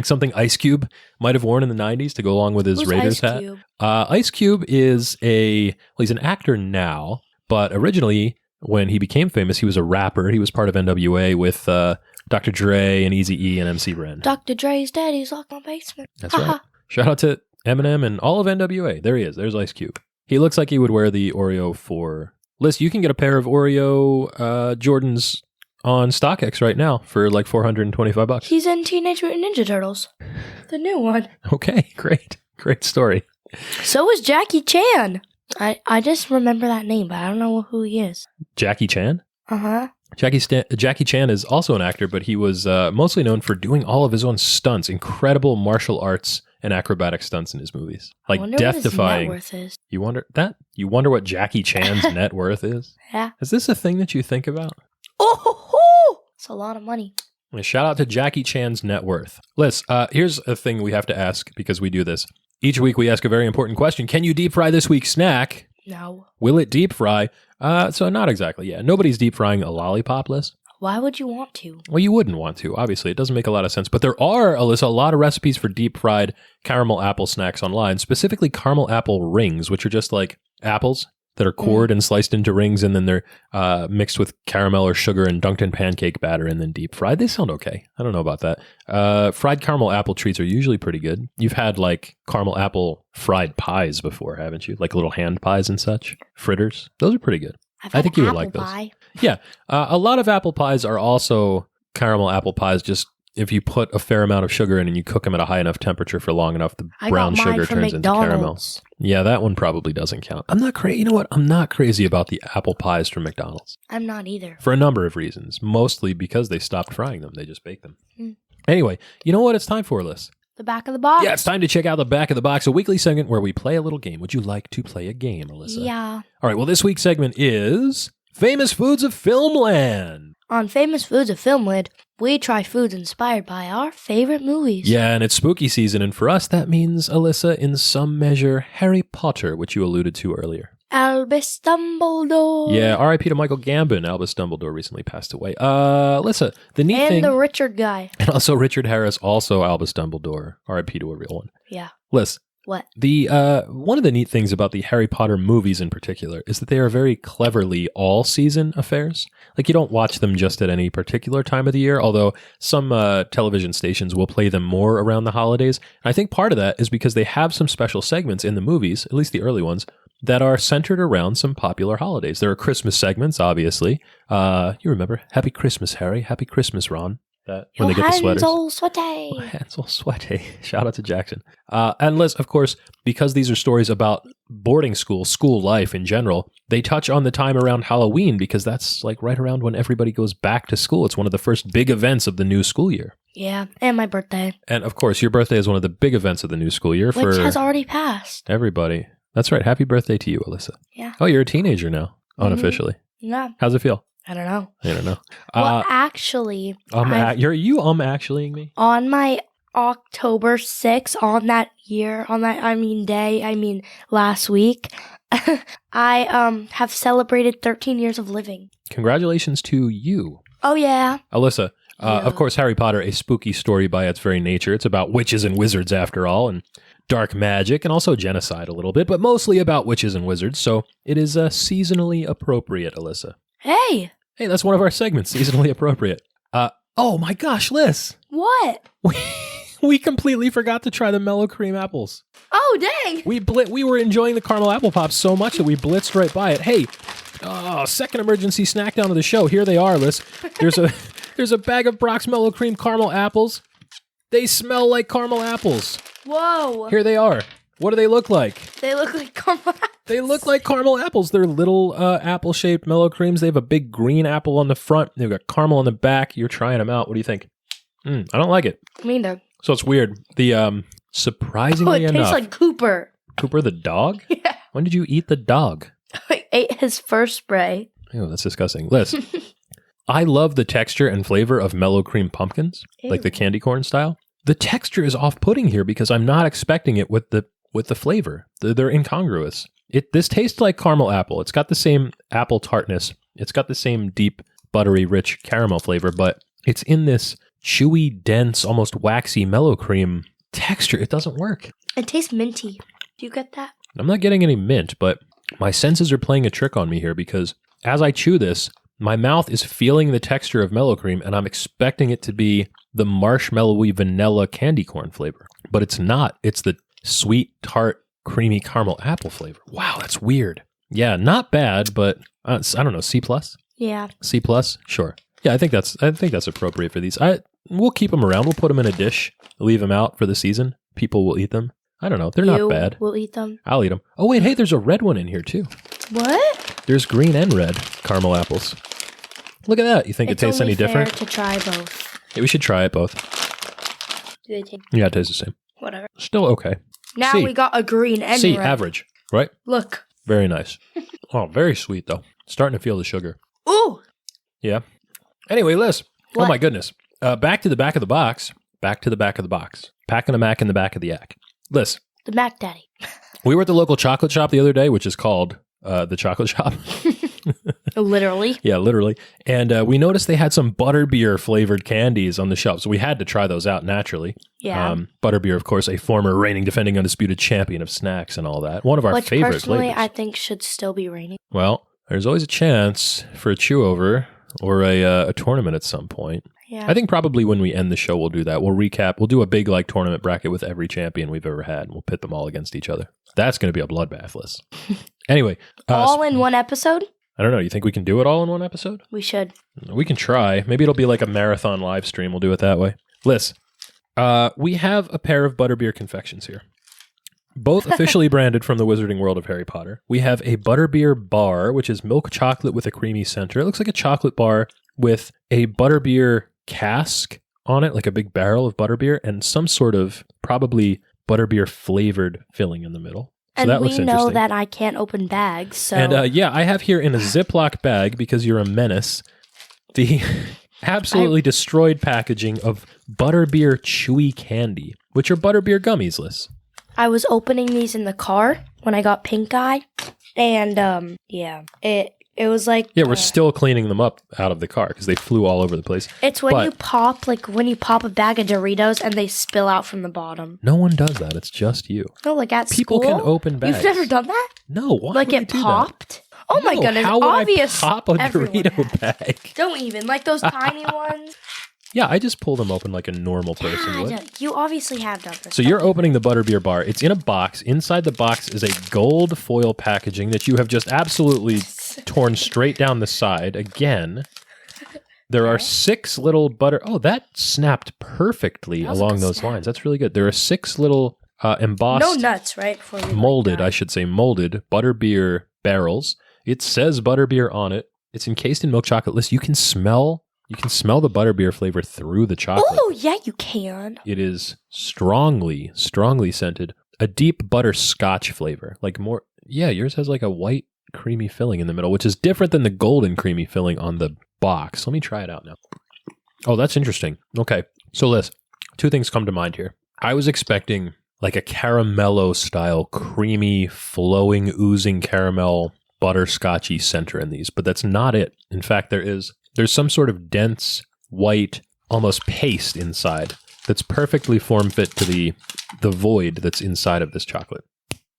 something Ice Cube might have worn in the 90s to go along with his Raiders hat. Ice Cube is he's an actor now, but originally when he became famous, he was a rapper. He was part of NWA with Dr. Dre and Eazy-E and MC Ren. Dr. Dre's daddy's locked in my basement. That's right. Shout out to Eminem and all of NWA. There he is. There's Ice Cube. He looks like he would wear the Oreo 4. Liz, you can get a pair of Oreo Jordans on StockX right now for like $425. He's in Teenage Mutant Ninja Turtles, the new one. Okay, great story. So is Jackie Chan. I just remember that name, but I don't know who he is. Jackie Chan? Uh-huh. Jackie Chan is also an actor, but he was mostly known for doing all of his own stunts, incredible martial arts and acrobatic stunts in his movies, like death-defying. What his net worth is. You wonder that? You wonder what Jackie Chan's net worth is? Yeah. Is this a thing that you think about? Oh, it's a lot of money. Shout out to Jackie Chan's net worth. Liz, here's a thing we have to ask because we do this. Each week we ask a very important question. Can you deep fry this week's snack? No. Will it deep fry? So not exactly, yeah. Nobody's deep frying a lollipop, Liz. Why would you want to? Well, you wouldn't want to, obviously. It doesn't make a lot of sense. But there are, Alyssa, a lot of recipes for deep fried caramel apple snacks online, specifically caramel apple rings, which are just like apples that are cored and sliced into rings, and then they're mixed with caramel or sugar and dunked in pancake batter and then deep fried. They sound okay. I don't know about that. Fried caramel apple treats are usually pretty good. You've had like caramel apple fried pies before, haven't you? Like little hand pies and such. Fritters. Those are pretty good. I think you would like those. Pie. Yeah. A lot of apple pies are also caramel apple pies, just if you put a fair amount of sugar in and you cook them at a high enough temperature for long enough, the brown sugar turns into caramel. Yeah, that one probably doesn't count. I'm not crazy. You know what? I'm not crazy about the apple pies from McDonald's. I'm not either. For a number of reasons. Mostly because they stopped frying them. They just bake them. Anyway, you know what it's time for, Liz? The back of the box? Yeah, it's time to check out the back of the box, a weekly segment where we play a little game. Would you like to play a game, Alyssa? Yeah. All right, well, this week's segment is Famous Foods of Filmland. On Famous Foods of Filmland, we try foods inspired by our favorite movies. Yeah, and it's spooky season, and for us, that means, Alyssa, in some measure, Harry Potter, which you alluded to earlier. Albus Dumbledore. Yeah, R.I.P. to Michael Gambon. Albus Dumbledore recently passed away. Alyssa, the neat thing... And the Richard guy. And also Richard Harris, also Albus Dumbledore. R.I.P. to a real one. Yeah. Liz. What? The one of the neat things about the Harry Potter movies in particular is that they are very cleverly all-season affairs. Like, you don't watch them just at any particular time of the year, although some television stations will play them more around the holidays. And I think part of that is because they have some special segments in the movies, at least the early ones, that are centered around some popular holidays. There are Christmas segments, obviously. You remember, Happy Christmas, Harry. Happy Christmas, Ron. That when they get the sweaters. Hansel Sweaty. Hansel Sweaty. Shout out to Jackson. And Liz, of course, because these are stories about boarding school life in general, they touch on the time around Halloween because that's like right around when everybody goes back to school. It's one of the first big events of the new school year. Yeah, and my birthday. And of course, your birthday is one of the big events of the new school year Which has already passed. Everybody. That's right. Happy birthday to you, Alyssa. Yeah. Oh, you're a teenager now, unofficially. Yeah. How's it feel? I don't know. I don't know. Well, actually, you're actuallying me? On my October 6th, last week, I have celebrated 13 years of living. Congratulations to you. Oh, yeah. Alyssa, of course, Harry Potter, a spooky story by its very nature. It's about witches and wizards after all, and dark magic, and also genocide a little bit, but mostly about witches and wizards, so it is seasonally appropriate, Alyssa. Hey, that's one of our segments, seasonally appropriate. Oh my gosh, Liz. What? We completely forgot to try the mellow cream apples. Oh, dang. We were enjoying the caramel apple pops so much that we blitzed right by it. Hey, second emergency snack down of the show. Here they are, Liz. There's a bag of Brock's mellow cream caramel apples. They smell like caramel apples. Whoa. Here they are. What do they look like? They look like caramel apples. They look like caramel apples. They're little apple-shaped mellow creams. They have a big green apple on the front. They've got caramel on the back. You're trying them out. What do you think? I don't like it. Me neither. So it's weird. The surprisingly enough, it tastes like Cooper. Cooper the dog? Yeah. When did you eat the dog? I ate his first spray. Oh, that's disgusting. Liz, I love the texture and flavor of mellow cream pumpkins, like the candy corn style. The texture is off-putting here because I'm not expecting it with the flavor. They're incongruous. This tastes like caramel apple. It's got the same apple tartness. It's got the same deep, buttery, rich caramel flavor, but it's in this chewy, dense, almost waxy mellow cream texture. It doesn't work. It tastes minty. Do you get that? I'm not getting any mint, but my senses are playing a trick on me here because as I chew this, my mouth is feeling the texture of mellow cream and I'm expecting it to be the marshmallowy vanilla candy corn flavor. But it's not. It's the sweet, tart, creamy caramel apple flavor. Wow, that's weird. Yeah, not bad, but I don't know, C+? Yeah. C+? Sure. Yeah, I think that's appropriate for these. We'll keep them around. We'll put them in a dish, leave them out for the season. People will eat them. I don't know. They're not bad. We'll eat them. I'll eat them. Oh, wait, hey, there's a red one in here, too. What? There's green and red caramel apples. Look at that. You think it tastes any different? It's only fair to try both. Yeah, we should try it both. Do they taste? Yeah, it tastes the same. Whatever. Still okay. Now we got a green and C, red. average, right? Look. Very nice. Oh, very sweet, though. Starting to feel the sugar. Ooh. Yeah. Anyway, Liz. What? Oh, my goodness. back to the back of the box. Back to the back of the box. Packing a Mac in the back of the yak. Listen. The Mac Daddy. We were at the local chocolate shop the other day, which is called the chocolate shop. Literally. Yeah, literally. And we noticed they had some butterbeer flavored candies on the shelf. So we had to try those out naturally. Yeah. Butterbeer, of course, a former reigning, defending, undisputed champion of snacks and all that. One of our Which favorite personally flavors. I think should still be reigning. Well, there's always a chance for a chew over or a tournament at some point. Yeah. I think probably when we end the show, we'll do that. We'll recap. We'll do a big tournament bracket with every champion we've ever had. And we'll pit them all against each other. That's going to be a bloodbath list. Anyway. All in one episode? I don't know. You think we can do it all in one episode? We should. We can try. Maybe it'll be like a marathon live stream. We'll do it that way. Liz, we have a pair of butterbeer confections here. Both officially branded from the Wizarding World of Harry Potter. We have a butterbeer bar, which is milk chocolate with a creamy center. It looks like a chocolate bar with a butterbeer cask on it, like a big barrel of butterbeer, and some sort of probably butterbeer flavored filling in the middle. So and that looks we know interesting. that I can't open bags, so... And I have here in a Ziploc bag, because you're a menace, the absolutely destroyed packaging of butterbeer chewy candy, which are butterbeer gummies, Liz. I was opening these in the car when I got pink eye, and it was like... Yeah, we're still cleaning them up out of the car because they flew all over the place. It's when you pop a bag of Doritos and they spill out from the bottom. No one does that. It's just you. No, like at People school? can open bags. You've never done that? No, why Like would it you do popped? Oh my No, goodness, how would obvious. I pop a everyone Dorito has. bag? Don't even. Like those tiny ones. Yeah, I just pull them open like a normal person would. Yeah, you obviously have done this. So you're opening the butterbeer bar. It's in a box. Inside the box is a gold foil packaging that you have just absolutely torn straight down the side. Again, there are 6 little Oh, that snapped perfectly along those lines. That's really good. There are 6 little embossed... No nuts, right? Before we molded butterbeer barrels. It says butterbeer on it. It's encased in milk chocolate. Listen, you can smell the butterbeer flavor through the chocolate. Oh, yeah, you can. It is strongly, strongly scented. A deep butterscotch flavor. Yours has like a white creamy filling in the middle, which is different than the golden creamy filling on the box. Let me try it out now. Oh, that's interesting. Okay. So Liz, 2 things come to mind here. I was expecting like a caramello style, creamy, flowing, oozing caramel, butterscotchy center in these, but that's not it. In fact, there's some sort of dense, white, almost paste inside that's perfectly form fit to the void that's inside of this chocolate.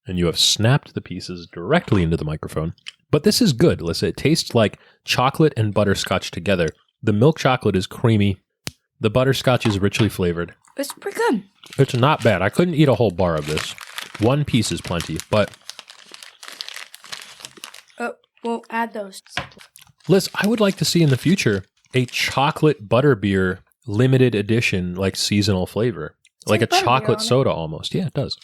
And you have snapped the pieces directly into the microphone. But this is good, Alyssa. It tastes like chocolate and butterscotch together. The milk chocolate is creamy. The butterscotch is richly flavored. It's pretty good. It's not bad. I couldn't eat a whole bar of this. 1 piece is plenty, but... Oh, we'll add those. Liz, I would like to see in the future a chocolate butterbeer limited edition, like seasonal flavor. Like a chocolate soda almost. Yeah, it does.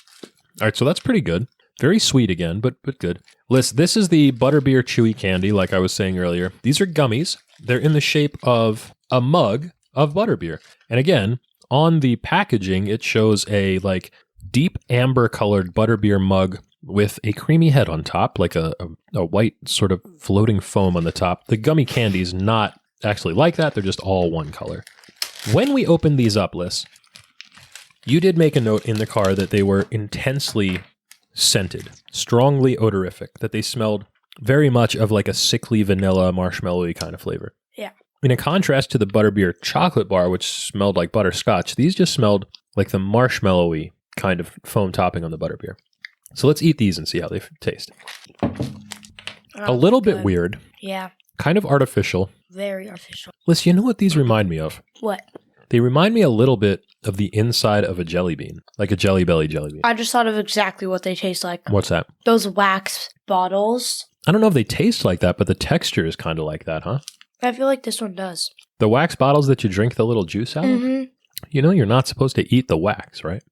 All right, so that's pretty good. Very sweet again, but good. Liz, this is the butterbeer chewy candy, like I was saying earlier. These are gummies. They're in the shape of a mug of butterbeer. And again, on the packaging, it shows a like deep amber colored butterbeer mug with a creamy head on top, like a white sort of floating foam on the top. The gummy candy is not actually like that. They're just all one color. When we opened these up, Liz, you did make a note in the car that they were intensely scented, strongly odorific, that they smelled very much of like a sickly vanilla marshmallowy kind of flavor. Yeah. In a contrast to the butterbeer chocolate bar, which smelled like butterscotch, these just smelled like the marshmallowy kind of foam topping on the butterbeer. So let's eat these and see how they taste. A little bit weird. Yeah. Kind of artificial. Very artificial. Liz, you know what these remind me of? What? They remind me a little bit of the inside of a jelly bean, like a Jelly Belly jelly bean. I just thought of exactly what they taste like. What's that? Those wax bottles. I don't know if they taste like that, but the texture is kind of like that, huh? I feel like this one does. The wax bottles that you drink the little juice out of? Mm-hmm. You know you're not supposed to eat the wax, right?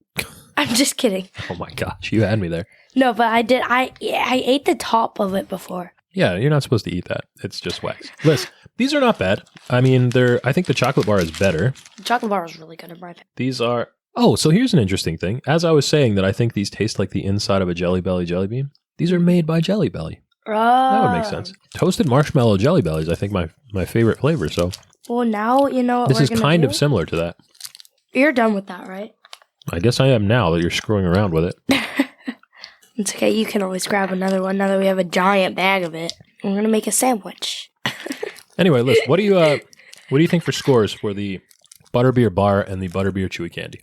I'm just kidding. Oh my gosh, you had me there. No, but I did. I ate the top of it before. Yeah, you're not supposed to eat that. It's just wax. Liz, these are not bad. I mean, I think the chocolate bar is better. The chocolate bar is really good in my opinion. These are... Oh, so here's an interesting thing. As I was saying that I think these taste like the inside of a Jelly Belly jelly bean, these are made by Jelly Belly. Oh. That would make sense. Toasted marshmallow Jelly Bellies, I think my favorite flavor. So Well, now you know what This we're is gonna kind do? of similar to that. You're done with that, right? I guess I am now that you're screwing around with it. It's okay. You can always grab another one now that we have a giant bag of it. We're gonna make a sandwich. Anyway, Liz, what do you think for scores for the butterbeer bar and the butterbeer chewy candy?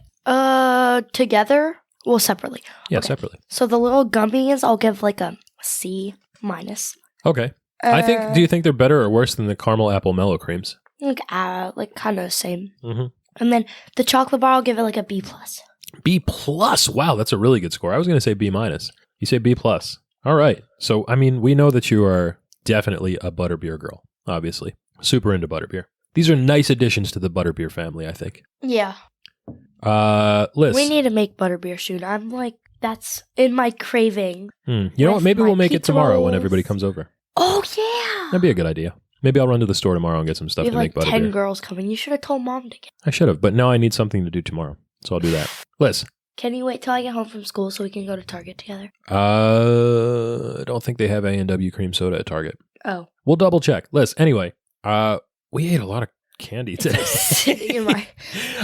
Together? Well, separately. Yeah, Okay. separately. So the little gummies, I'll give like a C minus. Okay. Do you think they're better or worse than the caramel apple mellow creams? Like kind of the same. Mm-hmm. And then the chocolate bar, I'll give it like a B plus. B plus. Wow, that's a really good score. I was going to say B minus. You say B plus. All right. So, I mean, we know that you are definitely a butterbeer girl, obviously. Super into butterbeer. These are nice additions to the butterbeer family, I think. Yeah. Liz. We need to make butterbeer soon. I'm like, that's in my craving. You know what? Maybe my we'll make it pizza tomorrow when rolls. everybody comes over. Oh, yeah. That'd be a good idea. Maybe I'll run to the store tomorrow and get some stuff We have to like make 10 butterbeer. girls coming. You should have told Mom to get. I should have, but now I need something to do tomorrow. So I'll do that. Liz. Can you wait till I get home from school so we can go to Target together? I don't think they have A&W cream soda at Target. Oh. We'll double check. Liz, anyway, we ate a lot of candy today. Sitting in my...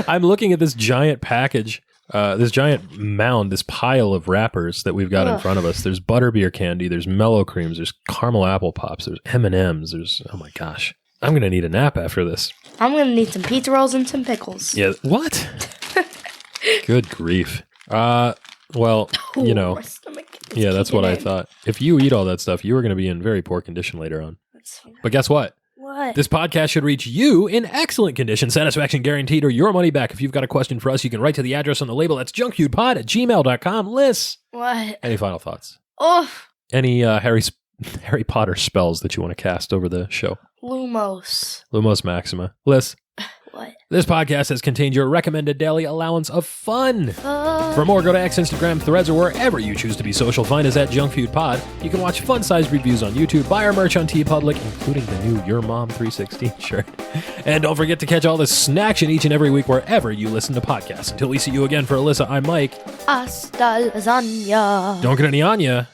I'm looking at this giant package, this giant mound, this pile of wrappers that we've got in front of us. There's butterbeer candy, there's mellow creams, there's caramel apple pops, there's M&Ms, there's, oh my gosh. I'm going to need a nap after this. I'm going to need some pizza rolls and some pickles. Yeah, what? Good grief. Well, you know, My stomach is yeah, that's what I kicking in. thought. If you eat all that stuff, you are going to be in very poor condition later on. That's fine. But guess what? What? This podcast should reach you in excellent condition, satisfaction guaranteed, or your money back. If you've got a question for us, you can write to the address on the label. That's junkfeudpod@gmail.com. Liz, What? any final thoughts? Oh, Any Harry Potter spells that you want to cast over the show? Lumos. Lumos Maxima. Liz, What? this podcast has contained your recommended daily allowance of fun. For more, go to X, Instagram, Threads, or wherever you choose to be social. Find us at Junk Feud Pod. You can watch fun-sized reviews on YouTube, buy our merch on TeePublic, including the new Your Mom 316 shirt. And don't forget to catch all this snaction each and every week wherever you listen to podcasts. Until we see you again, for Alyssa, I'm Mike. Hasta lasagna. Don't get any on ya.